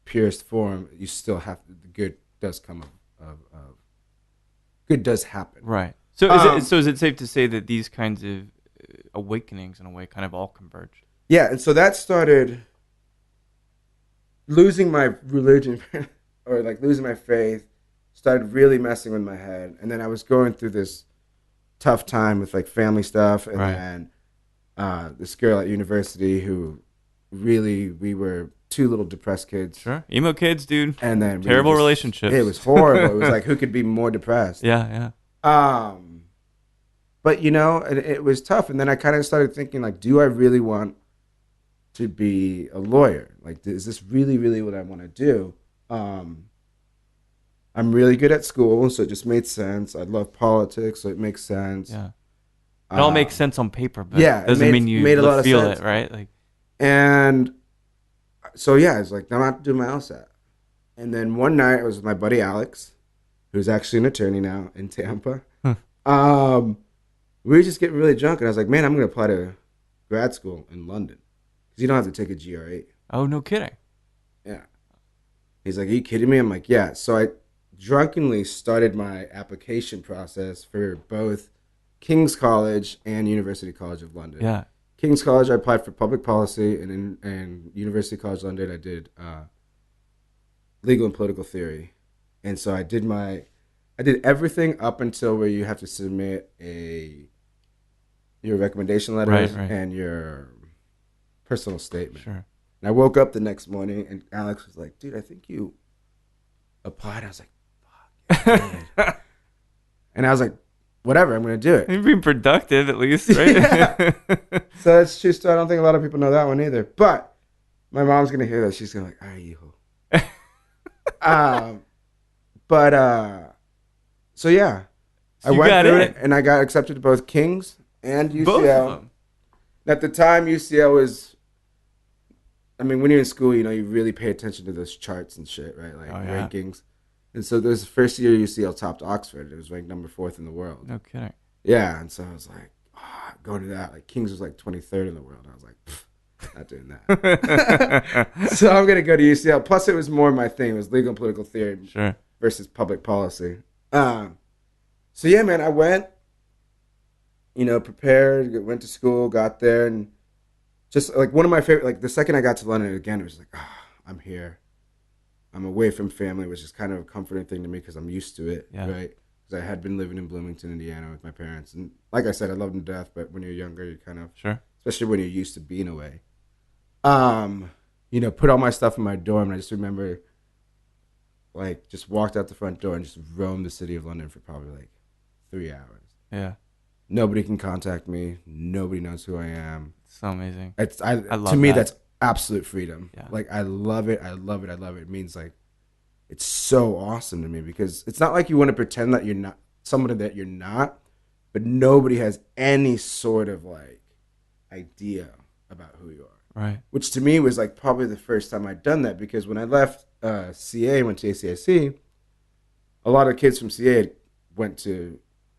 purest form, you still have to, the good does come of good does happen. Right. So is it safe to say that these kinds of awakenings in a way kind of all converge? Yeah, and so that started losing my religion or like losing my faith, started really messing with my head. And then I was going through this tough time with like family stuff and then this girl at university who really, we were two little depressed kids. Sure. Emo kids, dude. And then terrible relationships. It was horrible. It was like, who could be more depressed? Yeah. But you know, it was tough. And then I kind of started thinking like, do I really want to be a lawyer? Like, is this really, really what I want to do? I'm really good at school, so it just made sense. I love politics, so it makes sense. Yeah. It all makes sense on paper, but doesn't mean you made a lot of feel sense. It, right? Like, and so yeah, I was like, I'm not doing my LSAT. And then one night I was with my buddy Alex, who's actually an attorney now in Tampa. We were just getting really drunk, and I was like, man, I'm going to apply to grad school in London because you don't have to take a GRE. Oh, no kidding. Yeah. He's like, are you kidding me? I'm like, yeah. So I drunkenly started my application process for both King's College and University College of London. Yeah. King's College, I applied for public policy, and University College London, I did legal and political theory. And so I did everything up until where you have to submit your recommendation letters and your personal statement. Sure. And I woke up the next morning, and Alex was like, dude, I think you applied. I was like, fuck, yeah, and I was like, whatever, I'm going to do it. You're being productive, at least, right? Yeah. So that's true story. I don't think a lot of people know that one either. But my mom's going to hear that. She's going to like, are you? So yeah, I went through it, and I got accepted to both King's and UCL. Both of them. At the time, UCL was, I mean, when you're in school, you know, you really pay attention to those charts and shit, right? Like rankings. And so this first year UCL topped Oxford. It was ranked number 4th in the world. No kidding. Yeah, and so I was like, go to that. Like King's was like 23rd in the world. I was like, pfft. not doing that. So I'm going to go to UCL. Plus, it was more my thing. It was legal and political theory versus public policy. So, yeah, man, I went, prepared, went to school, got there, and just, like, one of my favorite, like, the second I got to London, again, it was like, I'm here. I'm away from family, which is kind of a comforting thing to me because I'm used to it, right? Because I had been living in Bloomington, Indiana with my parents. And like I said, I love them to death, but when you're younger, you kind of, especially when you're used to being away, put all my stuff in my dorm. And I just remember, like, just walked out the front door and just roamed the city of London for probably, like, 3 hours. Yeah. Nobody can contact me. Nobody knows who I am. So amazing. I love to me, that's absolute freedom. Yeah. Like, I love it. I love it. I love it. It means, like, it's so awesome to me because it's not like you want to pretend that you're not somebody that you're not, but nobody has any sort of, like, idea about who you are. Right. Which to me was, like, probably the first time I'd done that because when I left CA, went to ACIC, a lot of kids from CA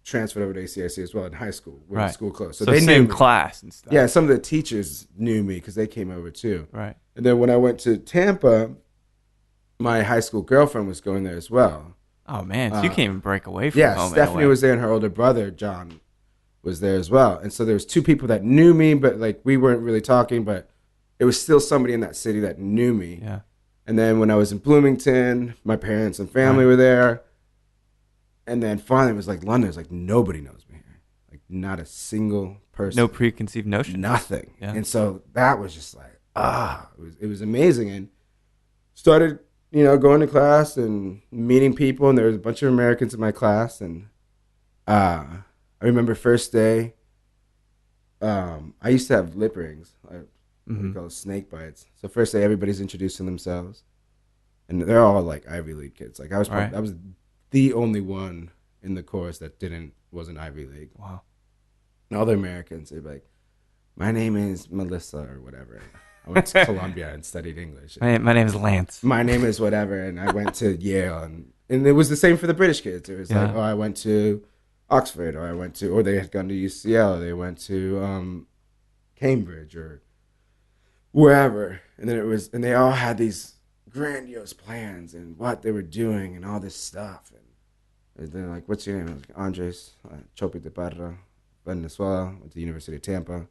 transferred over to ACIC as well in high school when the school closed. So they knew same me. Class and stuff. Yeah, some of the teachers knew me because they came over too. Right. And then when I went to Tampa, my high school girlfriend was going there as well. Oh, man. So you can't even break away from home. Yeah, Stephanie was there and her older brother, John, was there as well. And so there was two people that knew me, but, like, we weren't really talking, but it was still somebody in that city that knew me. Yeah. And then when I was in Bloomington, my parents and family were there. And then finally it was like London. It was like nobody knows me here. Like, not a single person. No preconceived notion. Nothing. Yeah. And so that was just like, it was amazing. And started, going to class and meeting people. And there was a bunch of Americans in my class. And I remember first day, I used to have lip rings. We call it snake bites. So first day, everybody's introducing themselves. And they're all, like, Ivy League kids. Like, I was the only one in the course that wasn't Ivy League. Wow. And all the Americans, they'd be like, my name is Melissa or whatever. I went to Columbia and studied English. My name is Lance. My name is whatever. And I went to Yale. And it was the same for the British kids. It was like, I went to Oxford, or they had gone to UCL, or they went to Cambridge or wherever. And then and they all had these grandiose plans and what they were doing and all this stuff. And they're like, what's your name? I was like, Andres, Chopite-Parra, Venezuela, went to the University of Tampa,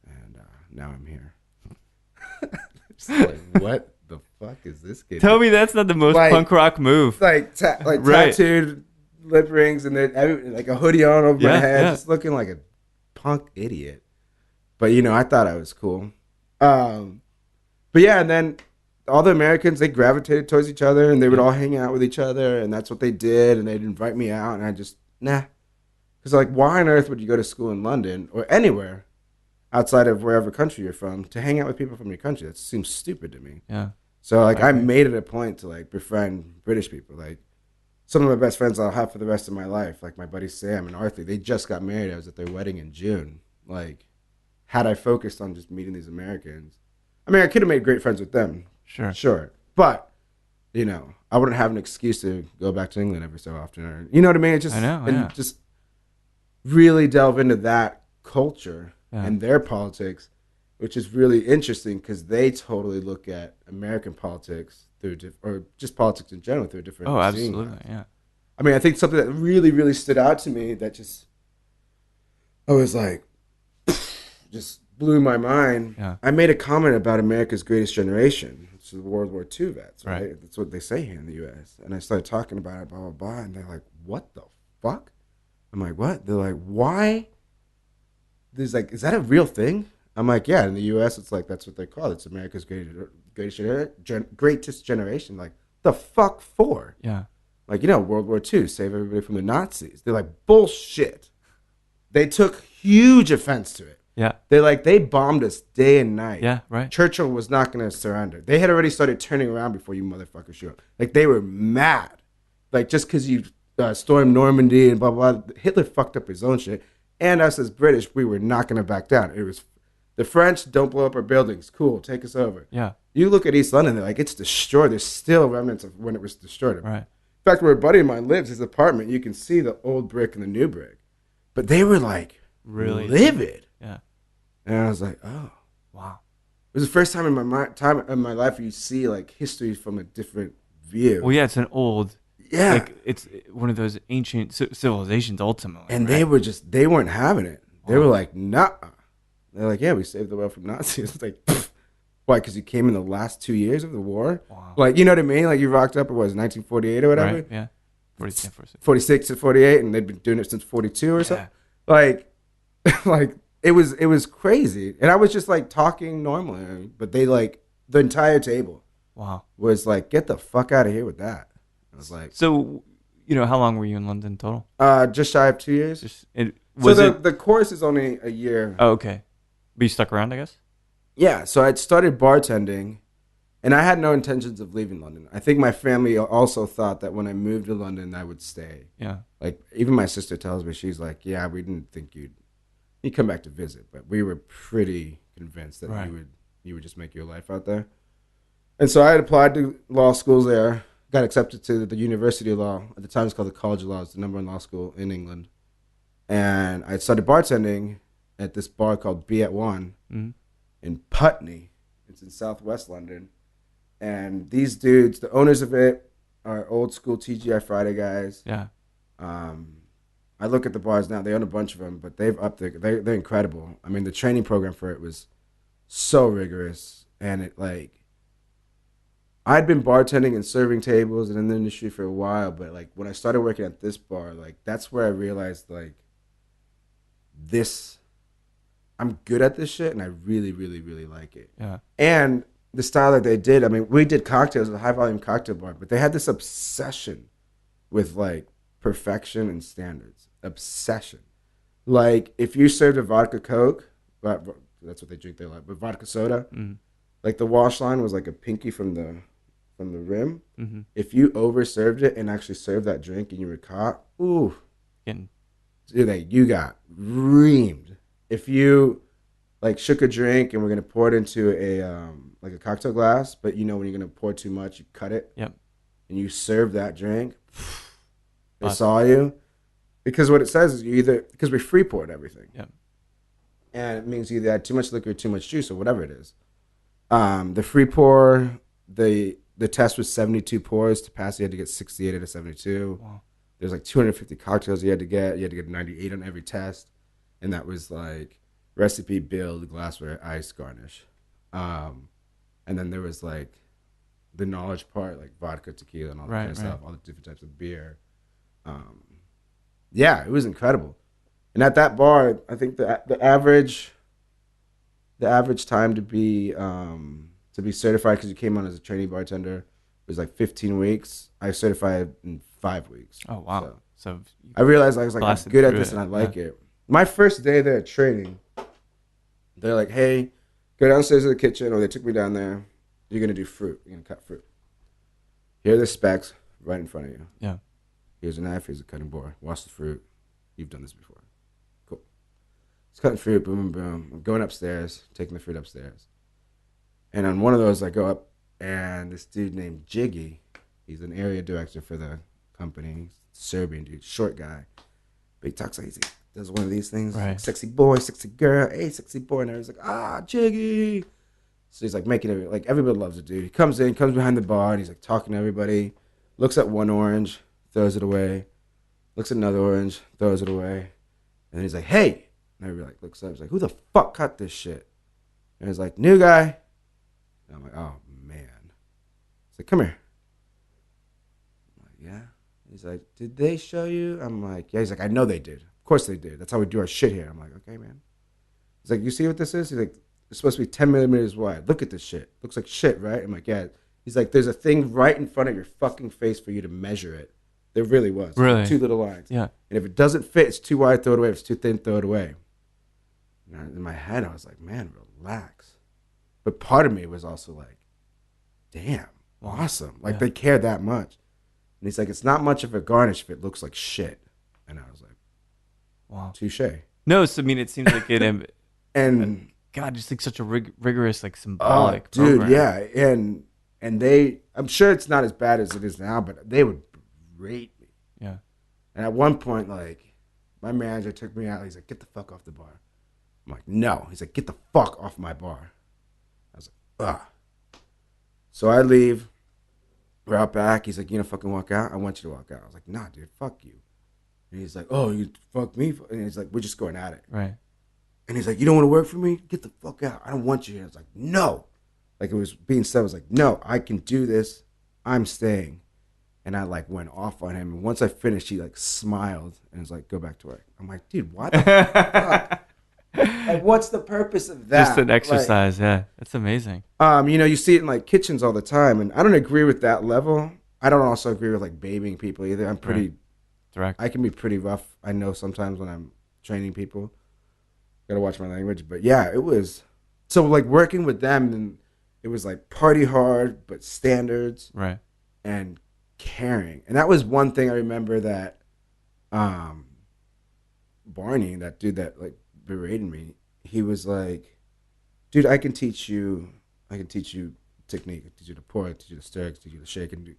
and now I'm here. Just like, what the fuck is this kid? Tell me that's not the most punk rock move. Tattooed lip rings and then like a hoodie on over my head, just looking like a punk idiot. But, I thought I was cool. But yeah, and then all the Americans, they gravitated towards each other and they would all hang out with each other, and that's what they did, and they'd invite me out, and I just, nah. Because, like, why on earth would you go to school in London or anywhere outside of wherever country you're from to hang out with people from your country? That seems stupid to me. Yeah. So, like, I made it a point to, like, befriend British people. Like, some of my best friends I'll have for the rest of my life, like my buddy Sam and Arthur, they just got married. I was at their wedding in June. Like, had I focused on just meeting these Americans, I mean, I could have made great friends with them. Sure. But, I wouldn't have an excuse to go back to England every so often. Or, you know what I mean? I know. Just really delve into that culture and their politics, which is really interesting because they totally look at American politics or just politics in general through a different absolutely, yeah. I mean, I think something that really, really stood out to me that I was like, just blew my mind. Yeah. I made a comment about America's greatest generation, which is the World War II vets, right? That's what they say here in the U.S. And I started talking about it, blah, blah, blah, and they're like, what the fuck? I'm like, what? They're like, why? There's like, is that a real thing? I'm like, yeah, in the U.S., it's like, that's what they call it. It's America's greatest generation. Like, the fuck for? Yeah. Like, World War II, save everybody from the Nazis. They're like, bullshit. They took huge offense to it. Yeah. They bombed us day and night. Yeah, right. Churchill was not going to surrender. They had already started turning around before you motherfuckers showed up. Like, they were mad. Like, just because you stormed Normandy and blah, blah, blah. Hitler fucked up his own shit. And us as British, we were not going to back down. It was the French, don't blow up our buildings. Cool, take us over. Yeah. You look at East London, they're like, it's destroyed. There's still remnants of when it was destroyed. Right. In fact, where a buddy of mine lives, his apartment, you can see the old brick and the new brick. But they were like, really livid. Yeah. And I was like, oh. Wow. was the first time in my life where you see like history from a different view. Well, yeah, it's an old, yeah, like it's one of those ancient civilizations ultimately. and right? they weren't having it. They Wow. were like, nah. They're like, yeah, we saved the world from Nazis. It's like, pfft. Why? Because you came in the last 2 years of the war. Wow. Like, you know what I mean? Like you rocked up. It was 1948 or whatever. Right. Yeah. 46 to 48, and they'd been doing it since 42 or something. Like, like it was crazy. And I was just like talking normally, but they like the entire table. Wow. Was like, get the fuck out of here with that. I was like, so, how long were you in London total? Just shy of 2 years. The course is only a year. Oh, okay. But you stuck around, I guess? Yeah, so I'd started bartending, and I had no intentions of leaving London. I think my family also thought that when I moved to London, I would stay. Yeah. Like, even my sister tells me, she's like, yeah, we didn't think you'd come back to visit, but we were pretty convinced that you would just make your life out there. And so I had applied to law schools there, got accepted to the University of Law. At the time, it's called the College of Law. It's the number one law school in England. And I started bartending at this bar called Be at One in Putney. It's in southwest London. And these dudes, the owners of it, are old school TGI Friday guys. Yeah. I look at the bars now. They own a bunch of them, but they've upped they're incredible. I mean, the training program for it was so rigorous. And it like, I'd been bartending and serving tables and in the industry for a while, but like when I started working at this bar, like that's where I realized like I'm good at this shit and I really, really, really like it. Yeah. And the style that they did, I mean, we did cocktails, a high volume cocktail bar, but they had this obsession with like perfection and standards. Obsession. Like if you served a vodka Coke, that's what they drink there, like, but vodka soda, like the wash line was like a pinky from the rim. Mm-hmm. If you overserved it and actually served that drink and you were caught, ooh, you got reamed. If you like shook a drink and we're gonna pour it into a like a cocktail glass, but when you're gonna pour too much, you cut it. Yep. And you serve that drink, they saw you. Because what it says is because we free poured everything. Yep. And it means you either add too much liquor, too much juice, or whatever it is. The free pour, the test was 72 pours. To pass, you had to get 68 out of 72. Wow. There's like 250 cocktails you had to get. You had to get 98 on every test. And that was like recipe, build, glassware, ice, garnish. And then there was like the knowledge part, like vodka, tequila, and all that kind of stuff, all the different types of beer. Yeah, it was incredible. And at that bar, I think the average time to be certified, because you came on as a trainee bartender, was like 15 weeks. I certified in 5 weeks. Oh wow! So I realized I was like, I'm good at this and I like it. My first day there at training, they're like, hey, go downstairs to the kitchen, or they took me down there. You're gonna do fruit. You're gonna cut fruit. Here are the specs right in front of you. Yeah. Here's a knife. Here's a cutting board. Wash the fruit. You've done this before. Cool. It's cutting fruit. Boom, boom, boom. I'm going upstairs, taking the fruit upstairs. And on one of those, I go up, and this dude named Giggy, he's an area director for the company, Serbian dude, short guy. But he talks like he does one of these things. Right. Sexy boy, sexy girl. Hey, sexy boy. And everyone's like, Giggy. So he's like making it, like everybody loves the dude. He comes behind the bar, and he's like talking to everybody, looks at one orange, throws it away, looks at another orange, throws it away. And then he's like, hey. And everybody like looks up. He's like, who the fuck cut this shit? And he's like, new guy. And I'm like, oh, man. He's like, come here. I'm like, yeah. He's like, did they show you? I'm like, yeah. He's like, I know they did. Of course they did. That's how we do our shit here. I'm like, okay, man. He's like, you see what this is? He's like, it's supposed to be 10 millimeters wide. Look at this shit. Looks like shit, right? I'm like, yeah. He's like, there's a thing right in front of your fucking face for you to measure it. There really was. Really? 2 little lines. Yeah. And if it doesn't fit, it's too wide, throw it away. If it's too thin, throw it away. And in my head, I was like, man, relax. But part of me was also like, damn, awesome. Like, they care that much. And he's like, it's not much of a garnish if it looks like shit. And I was like, wow. Touche. No, so I mean, it seems like it... and... God, just like such a rigorous, like symbolic dude, program. Yeah. And they... I'm sure it's not as bad as it is now, but they would berate me. Yeah. And at one point, like, my manager took me out. He's like, get the fuck off the bar. I'm like, no. He's like, get the fuck off my bar. I was So I leave. We're out back. He's like, you know, fucking walk out. I want you to walk out. I was like, nah, dude, fuck you. And he's like, oh, you fuck me. And he's like, we're just going at it. Right. And he's like, you don't want to work for me? Get the fuck out. I don't want you here. I was like, no. Like it was being said. I was like, no, I can do this. I'm staying. And I like went off on him. And once I finished, he like smiled and was like, go back to work. I'm like, dude, what the fuck? Like, what's the purpose of that? Just an exercise, yeah. That's amazing. You know, you see it in like kitchens all the time, and I don't agree with that level. I don't also agree with like babying people either. I'm pretty direct. I can be pretty rough. I know sometimes when I'm training people, gotta watch my language. But yeah, it was so like working with them, and it was like party hard, but standards, right, and caring. And that was one thing I remember that Barney, that dude that like berated me, he was like, dude, I can teach you technique, I can teach you to pour, I can teach you to stir, I can teach you to shake, and do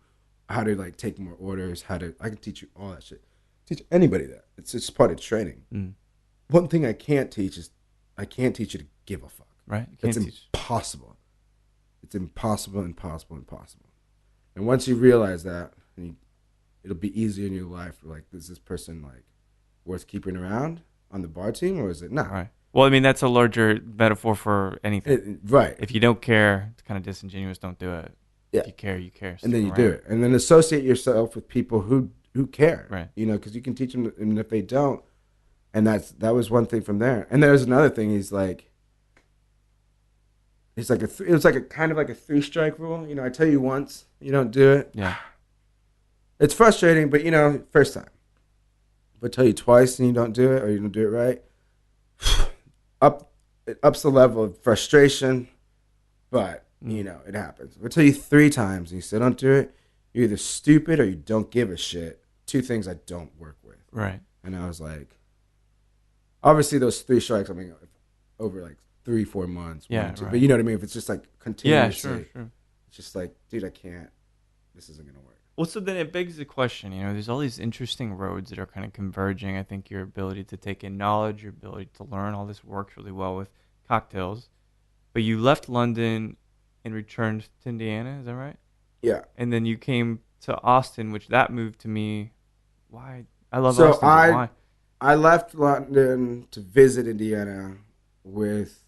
how to like take more orders, I can teach you all that shit. Teach anybody that. It's just part of training. One thing I can't teach is I can't teach you to give a fuck. Right. It's impossible. It's impossible. And once you realize that, it'll be easier in your life. Like, is this person like worth keeping around on the bar team, or is it not? Right. Well, I mean, that's a larger metaphor for anything. Right. If you don't care, it's kind of disingenuous. Don't do it. Yeah. If you care, you care. And then you do it. And then associate yourself with people who care. Right. You know, because you can teach them, and if they don't, and that was one thing from there. And there's another thing. It was like a kind of like a 3-strike rule. You know, I tell you once, you don't do it. Yeah. It's frustrating, but you know, first time. But tell you twice and you don't do it, or you don't do it right, it ups the level of frustration. But you know, it happens. If I tell you 3 times and you still don't do it, you're either stupid or you don't give a shit. 2 things I don't work with. Right. And I was like, obviously those 3 strikes, I mean, over like 3-4 months. Yeah, right. right. But you know what I mean? If it's just like continuously. Yeah, sure. It's just like, dude, I can't. This isn't going to work. Well, so then it begs the question, you know, there's all these interesting roads that are kind of converging. I think your ability to take in knowledge, your ability to learn, all this works really well with cocktails. But you left London and returned to Indiana, is that right? Yeah. And then you came to Austin, which that moved to me. Why? I love Austin. Why? I left London to visit Indiana with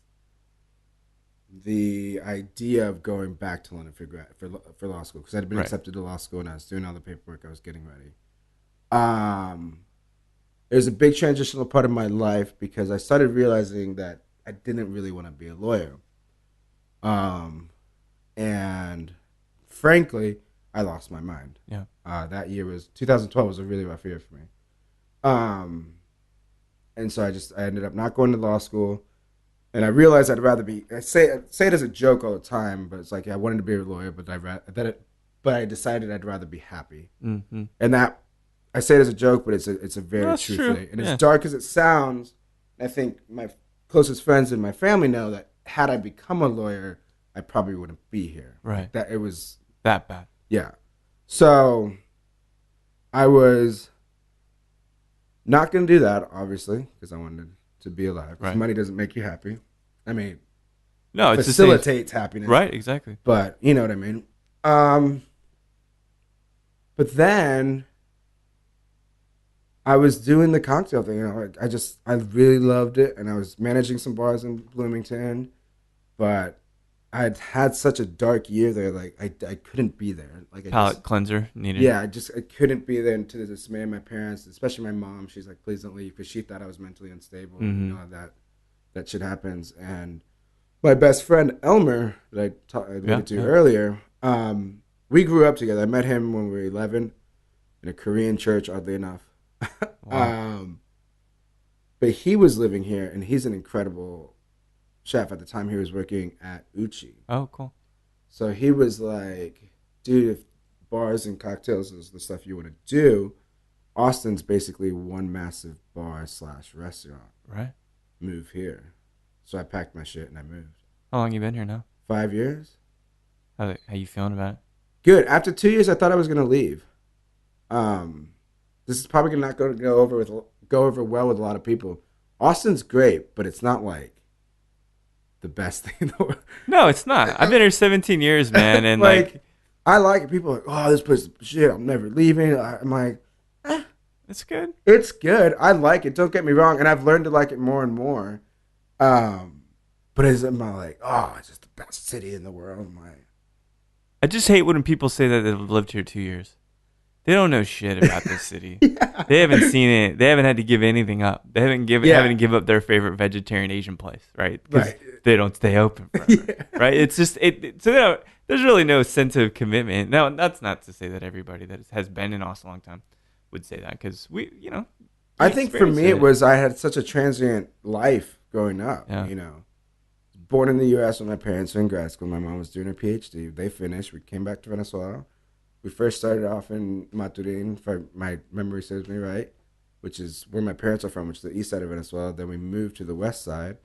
the idea of going back to London for law school, because I'd been accepted to law school and I was doing all the paperwork. I was getting ready. It was a big transitional part of my life because I started realizing that I didn't really want to be a lawyer. And frankly, I lost my mind. Yeah. That year 2012 was a really rough year for me. And so I ended up not going to law school. And I realized I'd rather be. I say it as a joke all the time, but it's like, yeah, I wanted to be a lawyer, but I decided I'd rather be happy. Mm-hmm. And that, I say it as a joke, but it's a very true thing. And as dark as it sounds, I think my closest friends and my family know that had I become a lawyer, I probably wouldn't be here. Right. That it was that bad. Yeah. So I was not going to do that, obviously, because I wanted to be alive. Right. Money doesn't make you happy. I mean, no, it facilitates happiness. Right, exactly. But you know what I mean. But then I was doing the cocktail thing. You know, I really loved it, and I was managing some bars in Bloomington, but I'd had such a dark year there. Like I couldn't be there. Like palate cleanser needed. Yeah, I couldn't be there, and to the dismay of my parents, especially my mom. She's like, please don't leave, because she thought I was mentally unstable. Mm-hmm. You know, that shit happens. And my best friend Elmer, that I alluded to earlier, we grew up together. I met him when we were 11 in a Korean church, oddly enough. Wow. But he was living here, and he's an incredible chef. At the time, he was working at Uchi. Oh, cool. So he was like, dude, if bars and cocktails is the stuff you want to do, Austin's basically one massive bar/restaurant. Right. Move here. So I packed my shit and I moved. How long you been here now? 5 years. How you feeling about it? Good. After 2 years, I thought I was going to leave. This is probably not going to go over well with a lot of people. Austin's great, but it's not like the best thing in the world. No, it's not. I've been here 17 years, man, and like I like it. People are like, oh, this place is shit. I'm never leaving. I'm like, it's good. It's good. I like it. Don't get me wrong, and I've learned to like it more and more. But am I like, oh, it's just the best city in the world? I'm like, I just hate when people say that they've lived here 2 years. They don't know shit about this city. Yeah. They haven't seen it. They haven't had to give anything up. They haven't having to give up their favorite vegetarian Asian place, right? Because they don't stay open forever, right? It's just so there's really no sense of commitment. Now, that's not to say that everybody that has been in Austin a long time would say that, because I think for me it was I had such a transient life growing up. Yeah. Born in the U.S. with my parents were in grad school. My mom was doing her PhD. They finished. We came back to Venezuela. We first started off in Maturin, if my memory serves me right, which is where my parents are from, which is the east side of Venezuela. Then we moved to the west side,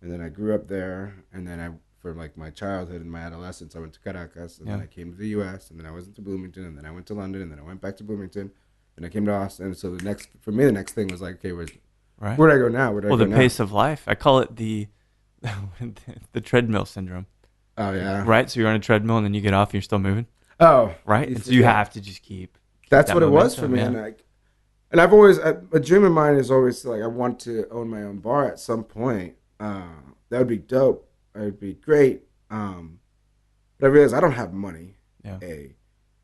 and then I grew up there. And then for like my childhood and my adolescence, I went to Caracas, and then I came to the U.S., and then I went to Bloomington, and then I went to London, and then I went back to Bloomington, and I came to Austin. So the next thing was like, okay, where do I go now? Where do I go the now? pace of life. I call it the Treadmill Syndrome. Oh yeah. Right. So you're on a treadmill, and then you get off, and you're still moving. Oh, right. And so you have to just keep. That's what it was for me, and I've always a dream of mine is always like I want to own my own bar at some point. That would be dope. It would be great. But I realize I don't have money. Yeah. And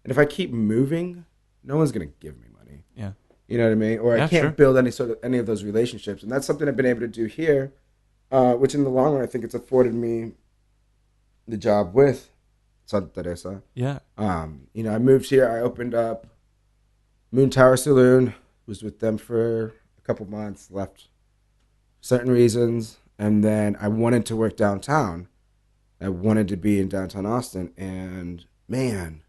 if I keep moving, no one's gonna give me money. Yeah. You know what I mean? Or I can't build any of those relationships, and that's something I've been able to do here, which in the long run I think it's afforded me the job with Santa Teresa. Yeah. I moved here. I opened up Moon Tower Saloon. Was with them for a couple months. Left for certain reasons, and then I wanted to work downtown. I wanted to be in downtown Austin, and man,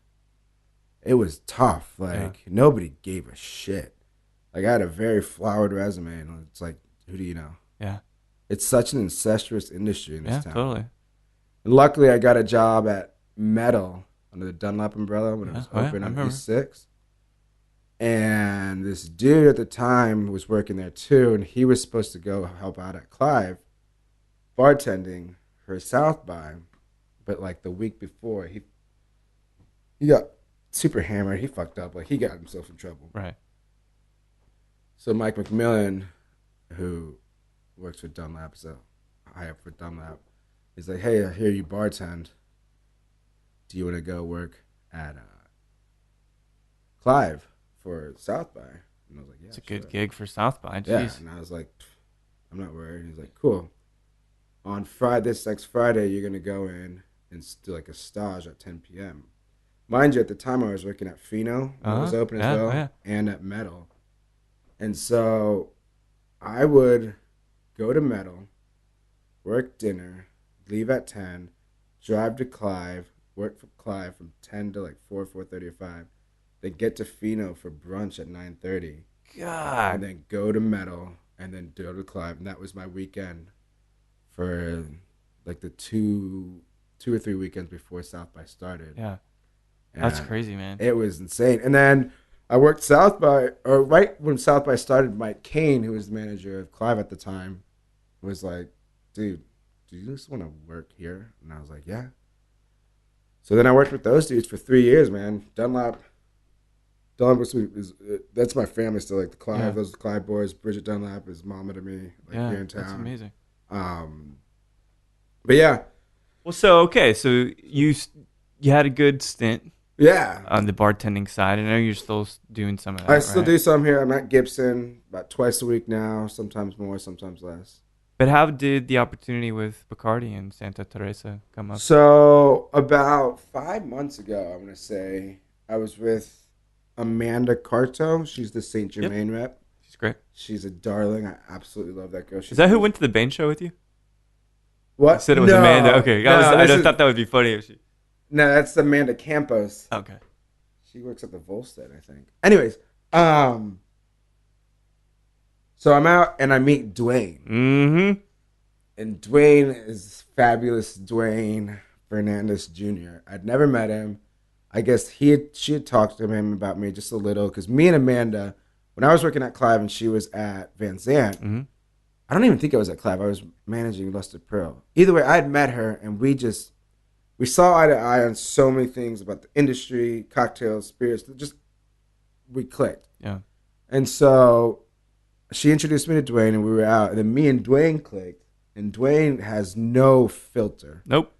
it was tough. Nobody gave a shit. Like I had a very flowered resume, and it's like, who do you know? Yeah. It's such an incestuous industry in this town. Yeah, totally. And luckily, I got a job at Metal under the Dunlap umbrella when it was open on East 6. And this dude at the time was working there too, and he was supposed to go help out at Clive bartending for South by, but like the week before he got super hammered. He fucked up. Like he got himself in trouble. Right. So Mike McMillan, who works for Dunlap, so high up for Dunlap, he's like, hey, I hear you bartend. Do you want to go work at Clive for South by? And I was like, yeah, it's a good gig for South by. Jeez. Yeah, and I was like, I'm not worried. He's like, cool. On this next Friday, you're going to go in and do like a stage at 10 p.m. Mind you, at the time I was working at Fino. It was open as well, and at Metal. And so I would go to Metal, work dinner, leave at 10, drive to Clive, work for Clive from 10 to like 4:30 or 5. Then get to Fino for brunch at 9:30. God. And then go to Metal and then go to Clive. And that was my weekend for like the two or three weekends before South by started. Yeah. That's crazy, man. It was insane. And then I worked South by, or right when South by started, Mike Kane, who was the manager of Clive at the time, was like, dude, do you just want to work here? And I was like, yeah. So then I worked with those dudes for 3 years, man. Dunlap that's my family still. Like the Clive, those Clive boys. Bridget Dunlap is mama to me, here in town. That's amazing. But yeah. Well, so you had a good stint. Yeah. On the bartending side, I know you're still doing some of that. I still do some here. I'm at Gibson about twice a week now. Sometimes more, sometimes less. But how did the opportunity with Bacardi and Santa Teresa come up? So about 5 months ago, I'm gonna say, I was with Amanda Carto. She's the Saint Germain rep. She's great. She's a darling. I absolutely love that girl. Is that who went to the Bain show with you? What? I said it was Amanda. Okay, I just thought that would be funny if she. No, that's Amanda Campos. Okay. She works at the Volstead, I think. Anyways, so I'm out and I meet Dwayne. Mm-hmm. And Dwayne is fabulous. Dwayne Fernandez Jr. I'd never met him. I guess she had talked to him about me just a little, because me and Amanda, when I was working at Clive and she was at Van Zandt, I don't even think I was at Clav. I was managing Lusted Pearl. Either way, I had met her, and we saw eye to eye on so many things about the industry, cocktails, spirits. We clicked. Yeah. And so she introduced me to Dwayne, and we were out. And then me and Dwayne clicked, and Dwayne has no filter. Nope.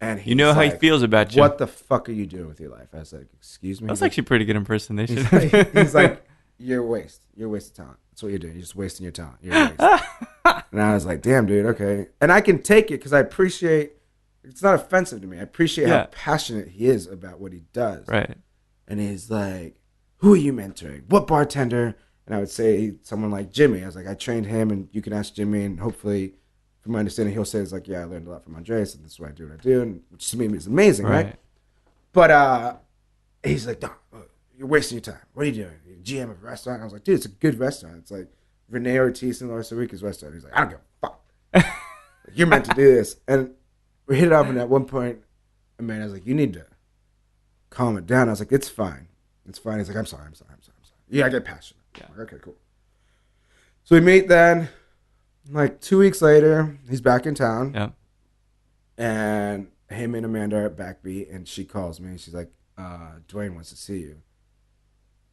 And you know how he feels about you. What the fuck are you doing with your life? I was like, excuse me. That's actually pretty good impersonation. He's like, you're a waste. You're a waste of talent. That's what you're doing. You're just wasting your talent. You're a waste. And I was like, damn, dude, okay. And I can take it because I appreciate, it's not offensive to me. I appreciate how passionate he is about what he does. Right. And he's like, who are you mentoring? What bartender? And I would say someone like Jimmy. I was like, I trained him, and you can ask Jimmy, and hopefully, from my understanding, he'll say, it's like, yeah, I learned a lot from Andres, and this is what I do, and which to me is amazing, right? But he's like, no, you're wasting your time. What are you doing? You're GM of a restaurant? I was like, dude, it's a good restaurant. It's like Rene Ortiz and Laura Sarica's restaurant. He's like, I don't give a fuck. Like, you're meant to do this. And we hit it off, and at one point, I was like, you need to calm it down. I was like, it's fine. It's fine. He's like, I'm sorry. Yeah, I get passionate. Yeah. Like, okay, cool. So we meet then. Like 2 weeks later, he's back in town. Yeah. And him and Amanda are at Backbeat, and she calls me. And she's like, Dwayne wants to see you.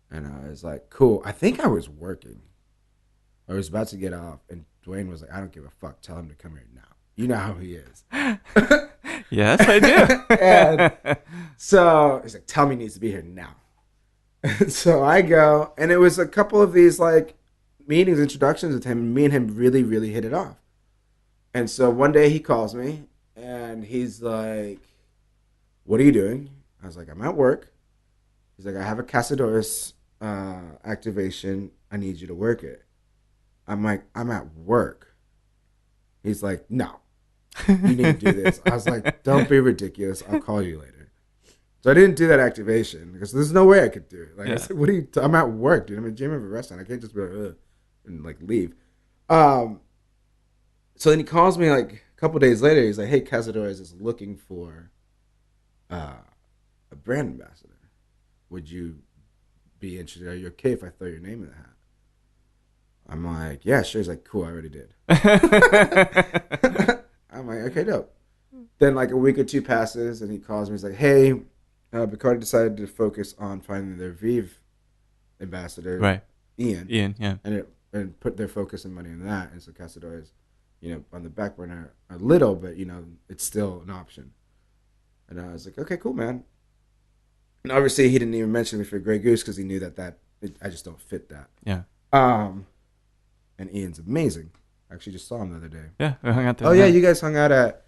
And I was like, cool. I think I was working. I was about to get off, and Dwayne was like, I don't give a fuck. Tell him to come here now. You know how he is. Yes, I do. And so he's like, tell me he needs to be here now. So I go, and it was a couple of these like meetings, introductions with him, and me and him really, really hit it off. And so one day he calls me, and he's like, what are you doing? I was like, I'm at work. He's like, I have a Cazadores activation. I need you to work it. I'm like, I'm at work. He's like, no, you need to do this. I was like, don't be ridiculous. I'll call you later. So I didn't do that activation because there's no way I could do it. Like, I said, what are you? I'm at work, dude. I'm in a gym of a restaurant. I can't just be like, ugh, and like leave. So then he calls me like a couple days later. He's like, hey, Cazadores is looking for a brand ambassador. Would you be interested? Are you okay if I throw your name in the hat? I'm like, yeah, sure. He's like, cool, I already did. I'm like, okay, dope. Then like a week or two passes, and he calls me. He's like, hey, Bacardi decided to focus on finding their Vive ambassador, right? Ian, yeah, and put their focus and money in that. And so Cazadores, on the back burner a little, but it's still an option. And I was like, okay, cool, man. And obviously, he didn't even mention me for Grey Goose because he knew that I just don't fit that. Yeah. And Ian's amazing. I actually just saw him the other day. Yeah, we hung out there. Oh yeah, you guys hung out at.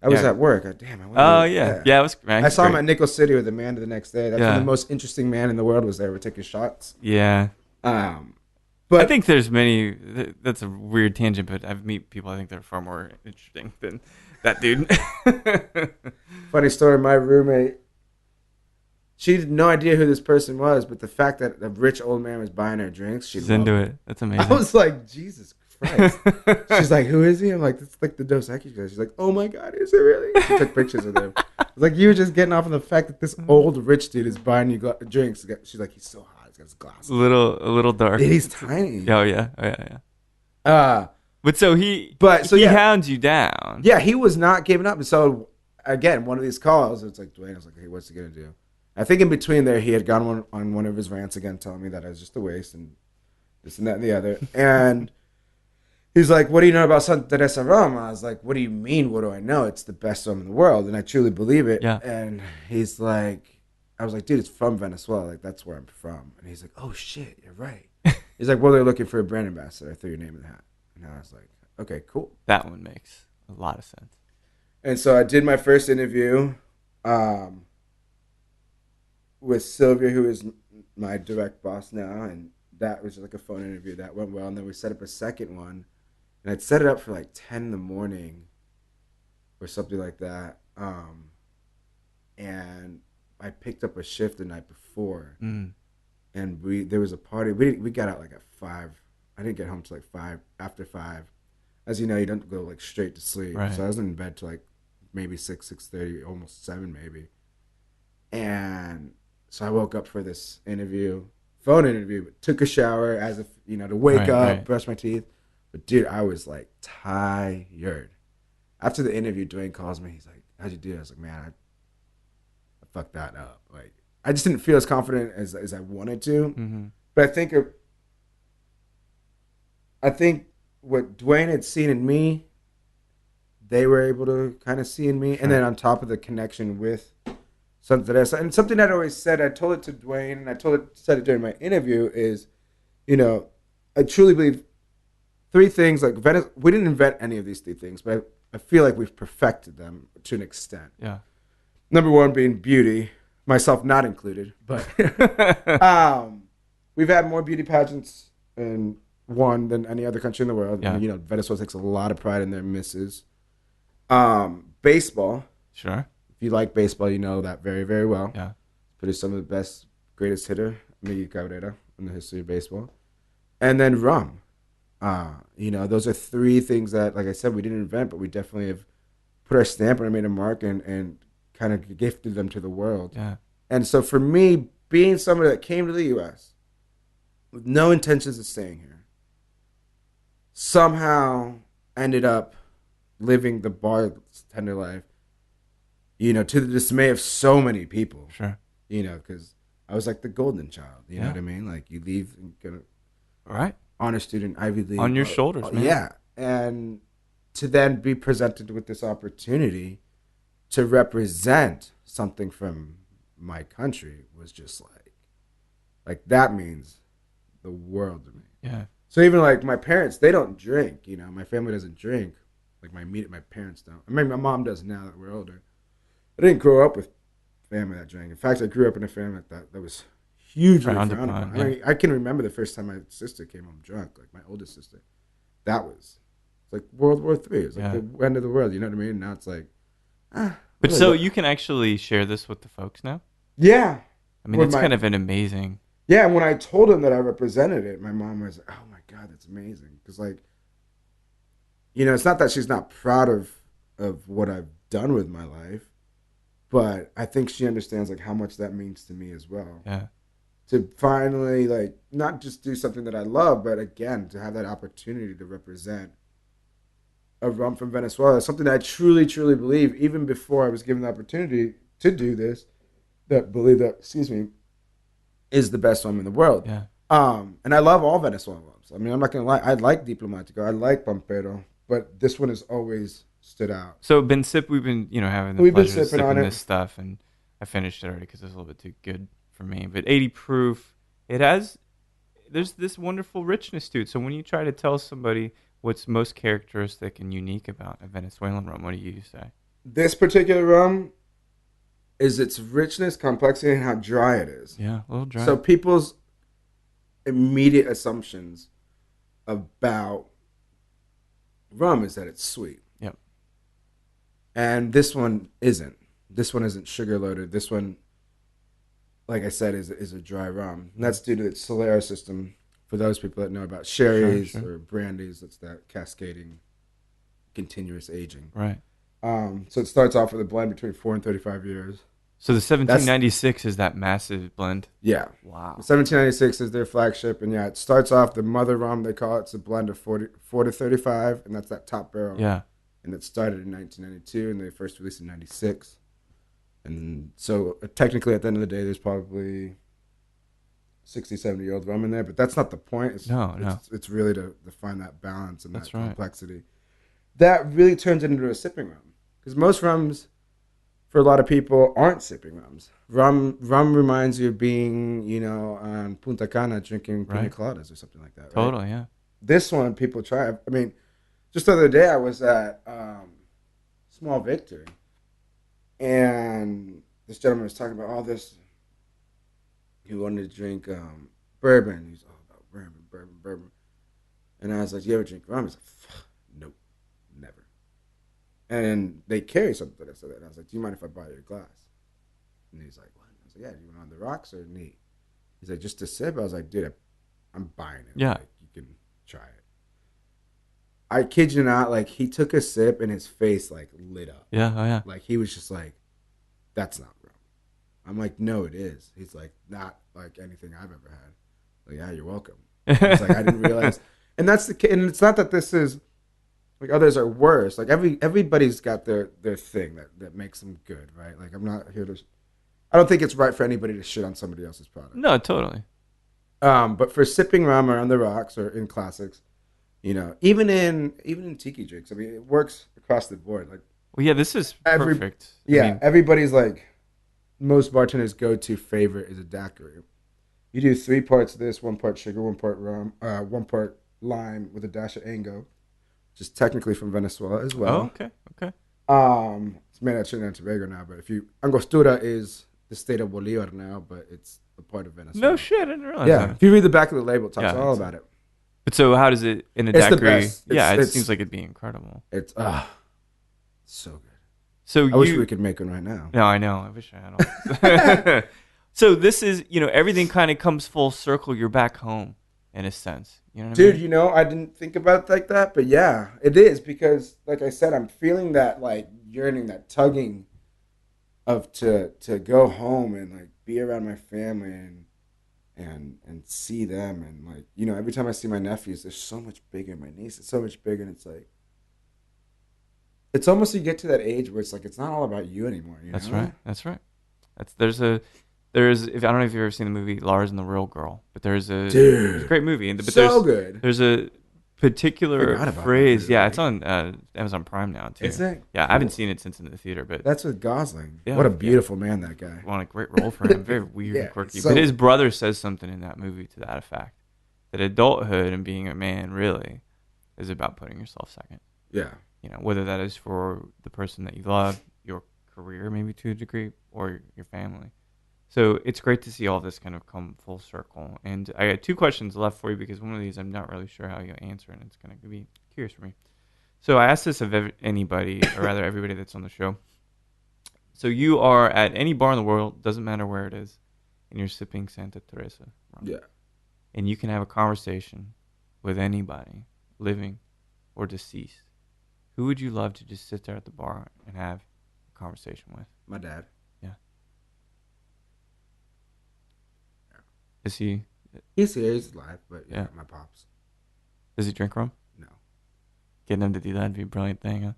I was at work. Damn. Yeah, it was. Man, I saw him at Nickel City with Amanda the next day. That's when the most interesting man in the world was there. We're taking shots. Yeah. But I think there's many. That's a weird tangent, but I've met people I think that are far more interesting than that dude. Funny story. My roommate. She had no idea who this person was, but the fact that a rich old man was buying her drinks, she's into it. That's amazing. I was like, Jesus Christ. She's like, who is he? I'm like, that's like the Dos Equis guy. She's like, oh my God, is it really? She took pictures of them. Like, you were just getting off on the fact that this old rich dude is buying you drinks. She's like, he's so hot. He's got his glasses. A little dark. Dude, he's tiny. Oh yeah. But so he hounds you down. Yeah, he was not giving up. And so again, one of these calls, it's like Dwayne was like, hey, what's he gonna do? I think in between there, he had gone on one of his rants again, telling me that I was just a waste and this and that and the other. And he's like, what do you know about Santa Teresa Rum? I was like, what do you mean? What do I know? It's the best rum in the world. And I truly believe it. Yeah. And he's like, I was like, dude, it's from Venezuela. Like, that's where I'm from. And he's like, oh, shit, you're right. He's like, well, they're looking for a brand ambassador. I threw your name in the hat. And I was like, okay, cool. That one makes a lot of sense. And so I did my first interview with Sylvia, who is my direct boss now. And that was like a phone interview. That went well. And then we set up a second one. And I'd set it up for like 10 in the morning or something like that. And I picked up a shift the night before. And there was a party. We got out like at 5. I didn't get home till like 5, after 5. As you know, you don't go like straight to sleep. Right. So I was in bed till like maybe 6:30, almost 7 maybe. And so I woke up for this phone interview, took a shower as if, to wake up, brush my teeth. But dude, I was like tired. After the interview, Dwayne calls me. He's like, "How'd you do?" I was like, "Man, I fucked that up. Like, I just didn't feel as confident as I wanted to." Mm-hmm. But I think what Dwayne had seen in me, they were able to kind of see in me, and then on top of the connection with Santa Teresa, and something I'd always said, I told it to Dwayne, and said it during my interview is, I truly believe three things. Like we didn't invent any of these three things, but I feel like we've perfected them to an extent. Yeah. Number one being beauty, myself not included, but we've had more beauty pageants in one than any other country in the world. Yeah. Venezuela takes a lot of pride in their misses. Baseball. Sure. If you like baseball, you know that very, very well. Yeah. Produced some of the best, greatest hitter, Miguel Cabrera, in the history of baseball. And then rum. Those are three things that, like I said, we didn't invent, but we definitely have put our stamp on and made a mark and kind of gifted them to the world. Yeah. And so for me, being somebody that came to the U.S. with no intentions of staying here, somehow ended up living the bartender life, to the dismay of so many people. Sure. Because I was like the golden child. You know what I mean? Like you leave and go right. honor student, Ivy League. On your shoulders, man. Yeah. And to then be presented with this opportunity to represent something from my country was just like that means the world to me. Yeah. So even like my parents, they don't drink. My family doesn't drink. Like my parents don't. I mean, my mom does now that we're older. I didn't grow up with family that drank. In fact, I grew up in a family that was hugely frowned upon. Yeah. I mean, I can remember the first time my sister came home drunk, like my oldest sister. That was like World War III. It was like the end of the world. You know what I mean? Now it's like, But so you can actually share this with the folks now? Yeah. I mean, it's kind of an amazing. Yeah, and when I told them that I represented it, my mom was like, "Oh my God, that's amazing." Because it's not that she's not proud of what I've done with my life, but I think she understands how much that means to me as well. Yeah. To finally not just do something that I love, but again to have that opportunity to represent a rum from Venezuela, something that I truly, truly believe, even before I was given the opportunity to do this, is the best rum in the world. Yeah. And I love all Venezuelan rums. I mean, I'm not gonna lie, I like Diplomatico, I like Pampero, but this one has always stood out. So we've been having the pleasure of sipping this stuff, and I finished it already because it's a little bit too good for me. But 80 proof, there's this wonderful richness to it. So when you try to tell somebody what's most characteristic and unique about a Venezuelan rum, what do you say? This particular rum is its richness, complexity, and how dry it is. Yeah, a little dry. So people's immediate assumptions about rum is that it's sweet. Yep. And this one isn't. This one isn't sugar loaded. This one, like I said, is a dry rum. And that's due to its Solera system. For those people that know about sherries or brandies, that's that cascading, continuous aging. Right. So it starts off with a blend between 4 and 35 years. So the 1796 is that massive blend? Yeah. Wow. 1796 is their flagship. And it starts off the mother rum, they call it. It's a blend of 4 to 35. And that's that top barrel. Yeah. And it started in 1992 and they first released in 96. And so technically at the end of the day, there's probably 60, 70-year-old rum in there. But that's not the point. It's really to find that balance and that complexity. That really turns it into a sipping rum. Because most rums, for a lot of people, aren't sipping rums. Rum reminds you of being, on Punta Cana drinking pina coladas or something like that. Right? Totally, yeah. This one, people try. I mean, just the other day, I was at Small Victory, and this gentleman was talking about all this. He wanted to drink bourbon. He's all about bourbon. And I was like, "You ever drink rum?" He's like, "Nope, never." And they carry something that said that. And I was like, "Do you mind if I buy you a glass?" And he's like, "What?" I was like, "Yeah, do you want on the rocks or neat?" He's like, "Just a sip?" I was like, "Dude, I'm buying it. Yeah. You can try it." I kid you not, he took a sip and his face lit up. Yeah, oh yeah. He was just like, "That's not rum." I'm like, "No, it is." He's like, "Not like anything I've ever had." Like, "Yeah, you're welcome." He's like, "I didn't realize." And and it's not that this is like others are worse. Like everybody's got their thing that makes them good, right? Like I'm not here to. I don't think it's right for anybody to shit on somebody else's product. No, totally. But for sipping rum around the rocks or in classics, even in tiki drinks, I mean, it works across the board. Like, well, yeah, this is perfect. Everybody's like, most bartenders' go-to favorite is a daiquiri. You do 3 parts of this, 1 part sugar, 1 part rum, 1 part lime with a dash of Ango, which is technically from Venezuela as well. Oh, okay. It's made at Trinidad and Tobago now, but Angostura is the state of Bolivar now, but it's a part of Venezuela. No shit, I didn't realize that. If you read the back of the label, it talks all about it. But so how does it in a it's daiquiri? The best. It seems like it'd be incredible. It's so good. So I wish we could make one right now. No, I know. I wish I had all. So this is, everything kind of comes full circle. You're back home in a sense. You know what I mean? I didn't think about it like that, but yeah, it is because, like I said, I'm feeling that like yearning, that tugging of to go home and like be around my family and see them and like every time I see my nephews, they're so much bigger. My niece is so much bigger, and it's like it's almost you get to that age where it's like it's not all about you anymore. That's right. There's if I don't know if you've ever seen the movie Lars and the Real Girl, but there's a great movie. But good. There's a particular phrase. Yeah, it's on Amazon Prime now too. Is it? Yeah, cool. I haven't seen it since in the theater, but that's with Gosling. Yeah, what a beautiful man that guy. What a great role for him. Very weird and quirky. But his brother says something in that movie to that effect, that adulthood and being a man really is about putting yourself second. Yeah. Whether that is for the person that you love, your career maybe to a degree, or your family. So it's great to see all this kind of come full circle. And I got 2 questions left for you because one of these I'm not really sure how you'll answer, and it's going to be curious for me. So I asked this of anybody, or rather everybody that's on the show. So you are at any bar in the world, doesn't matter where it is, and you're sipping Santa Teresa Rum. Yeah. And you can have a conversation with anybody, living or deceased. Who would you love to just sit there at the bar and have a conversation with? My dad. Yeah. Is he? He's here. He's alive, but yeah, my pops. Does he drink rum? No. Getting him to do that would be a brilliant thing, huh?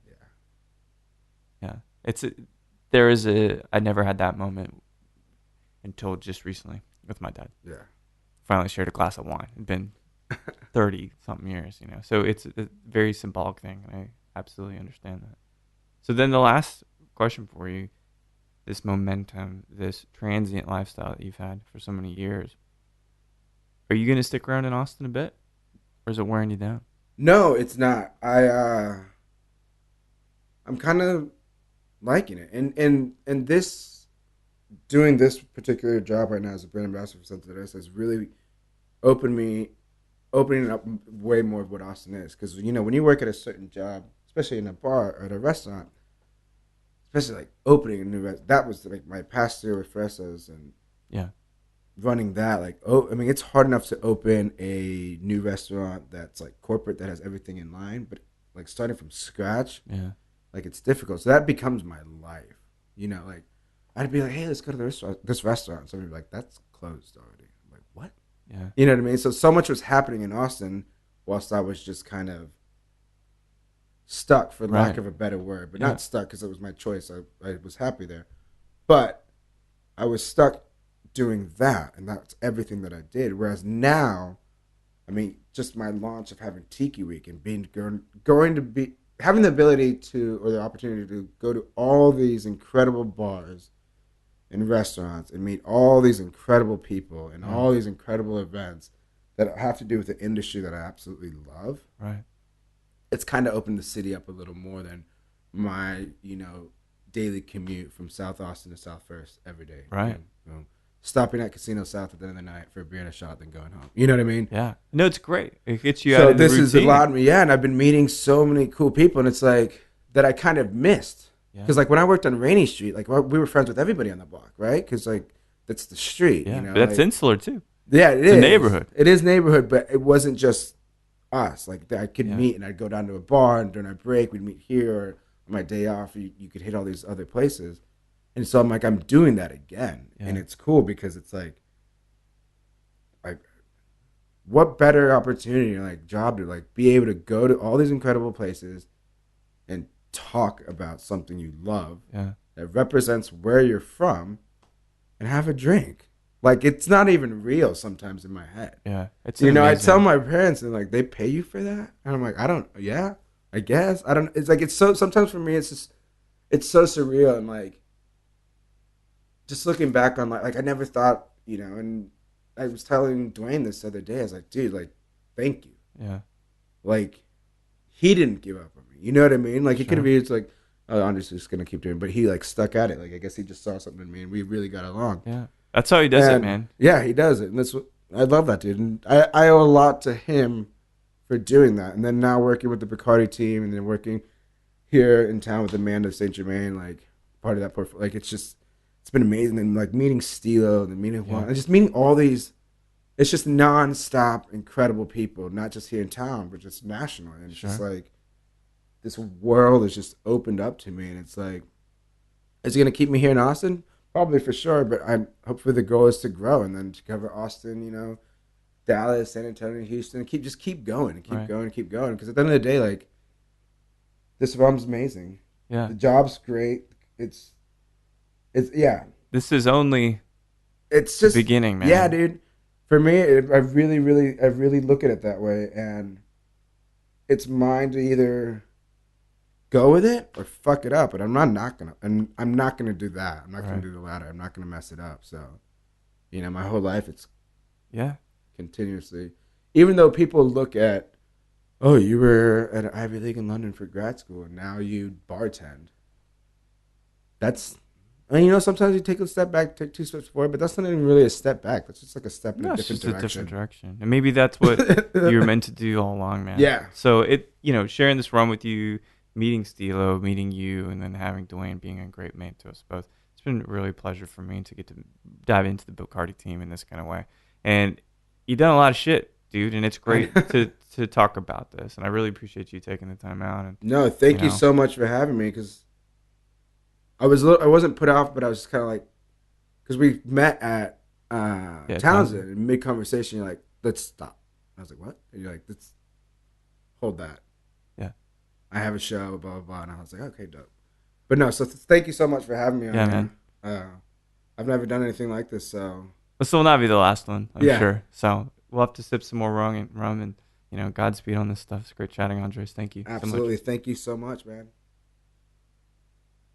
Yeah. Yeah. I never had that moment until just recently with my dad. Yeah. Finally shared a glass of wine. It'd been 30-something years, So it's a very symbolic thing, and I absolutely understand that. So then the last question for you, this momentum, this transient lifestyle that you've had for so many years, are you going to stick around in Austin a bit, or is it wearing you down? No, it's not. I'm kind of liking it, and this doing this particular job right now as a brand ambassador for Santa Teresa has really opening up way more of what Austin is. Because when you work at a certain job, especially in a bar or at a restaurant, especially like opening a new restaurant, that was like my past year with Fresas and running that. Like, it's hard enough to open a new restaurant that's like corporate, that has everything in line, but like starting from scratch, like it's difficult. So that becomes my life. Like I'd be like, hey, let's go to this restaurant. Somebody would be like, that's closed already. I'm like, what? Yeah. You know what I mean? So much was happening in Austin whilst I was just kind of stuck, for lack of a better word, but not stuck because it was my choice. I was happy there, but I was stuck doing that, and that's everything that I did. Whereas now, just my launch of having Tiki Week and having the ability to, or the opportunity to go to all these incredible bars and restaurants and meet all these incredible people and all these incredible events that have to do with the industry that I absolutely love. Right. It's kind of opened the city up a little more than my, daily commute from South Austin to South First every day. Right. Stopping at Casino South at the end of the night for a beer and a shot, then going home. You know what I mean? Yeah. No, it's great. It gets you out of the routine. So this has allowed me, and I've been meeting so many cool people, and it's like that I kind of missed. Because like when I worked on Rainey Street, like we were friends with everybody on the block, right? Because like that's the street. Yeah, but that's insular too. Yeah, it's a neighborhood. It is neighborhood, but it wasn't just us. Like I could meet, and I'd go down to a bar, and during our break, we'd meet here, or on my day off, you could hit all these other places. And so I'm like, I'm doing that again, and it's cool because it's like, what better opportunity, like job to like be able to go to all these incredible places and talk about something you love that represents where you're from and have a drink. Like, it's not even real sometimes in my head. Yeah. It's amazing. I tell my parents and like, they pay you for that? And I'm like, I guess. I don't, it's like, it's so, sometimes for me, it's just, it's so surreal. And like, just looking back on like I never thought, and I was telling Dwayne this the other day, I was like, dude, like, thank you. Yeah. Like, he didn't give up on me. You know what I mean? Like, he could have been, it's like, oh, I'm just going to keep doing it. But he like stuck at it. Like, I guess he just saw something in me and we really got along. Yeah. That's how he does it, man. Yeah, he does it. And that's what, I love that dude. And I owe a lot to him for doing that. And then now working with the Bacardi team and then working here in town with Amanda St. Germain, like part of that portfolio. Like, it's been amazing. And like meeting Stilo and meeting Juan and just meeting all these, it's just nonstop incredible people, not just here in town, but just national. And it's just like, this world has just opened up to me. And it's like, is it going to keep me here in Austin? Probably for sure, but hopefully the goal is to grow and then to cover Austin, Dallas, San Antonio, Houston, and keep going and keep going and keep going. Because at the end of the day, like, this rum's amazing. Yeah, the job's great. It's This is only it's just the beginning, man. Yeah, dude. For me, I really look at it that way, and it's mine to either go with it or fuck it up. But I'm not gonna do that. I'm not gonna do the latter. I'm not gonna mess it up. So, my whole life it's continuously. Even though people look at, oh, you were at an Ivy League in London for grad school, and now you bartend. That's, sometimes you take a step back, take 2 steps forward, but that's not even really a step back. That's just like a step in a different direction. A different direction. And maybe that's what you were meant to do all along, man. Yeah. So sharing this run with you, meeting Stilo, meeting you, and then having Dwayne being a great mate to us both. It's been really a pleasure for me to get to dive into the Bacardi team in this kind of way. And you've done a lot of shit, dude, and it's great to talk about this. And I really appreciate you taking the time out. And no, thank you so much for having me, because I wasn't put off, but I was just kind of like, because we met at Townsend, and mid-conversation, you're like, let's stop. I was like, what? And you're like, let's hold that. I have a show, blah, blah, blah. And I was like, okay, dope. But no, so thank you so much for having me on here. Man. I've never done anything like this, so. This will not be the last one, I'm sure. So we'll have to sip some more rum and, Godspeed on this stuff. It's great chatting, Andres. Thank you Absolutely. so much. Thank you so much, man.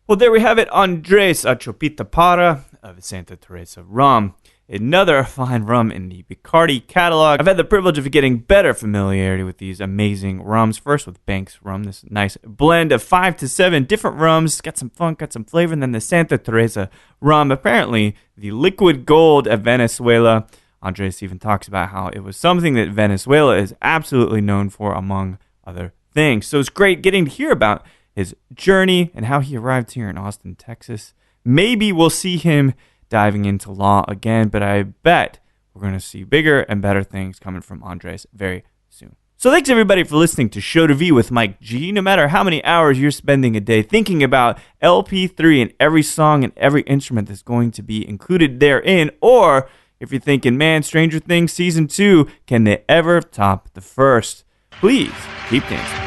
Well, there we have it. Andres A Chopite-Parra of Santa Teresa Rum. Another fine rum in the Bacardi catalog. I've had the privilege of getting better familiarity with these amazing rums. First with Banks Rum, this nice blend of 5 to 7 different rums. Got some funk, got some flavor. And then the Santa Teresa Rum, apparently the liquid gold of Venezuela. Andres even talks about how it was something that Venezuela is absolutely known for, among other things. So it's great getting to hear about his journey and how he arrived here in Austin, Texas. Maybe we'll see him diving into law again, but I bet we're going to see bigger and better things coming from Andres very soon. So thanks everybody for listening to Show to V with Mike G. No matter how many hours you're spending a day thinking about LP3 and every song and every instrument that's going to be included therein, or if you're thinking, man, Stranger Things Season 2, can they ever top the first? Please keep dancing.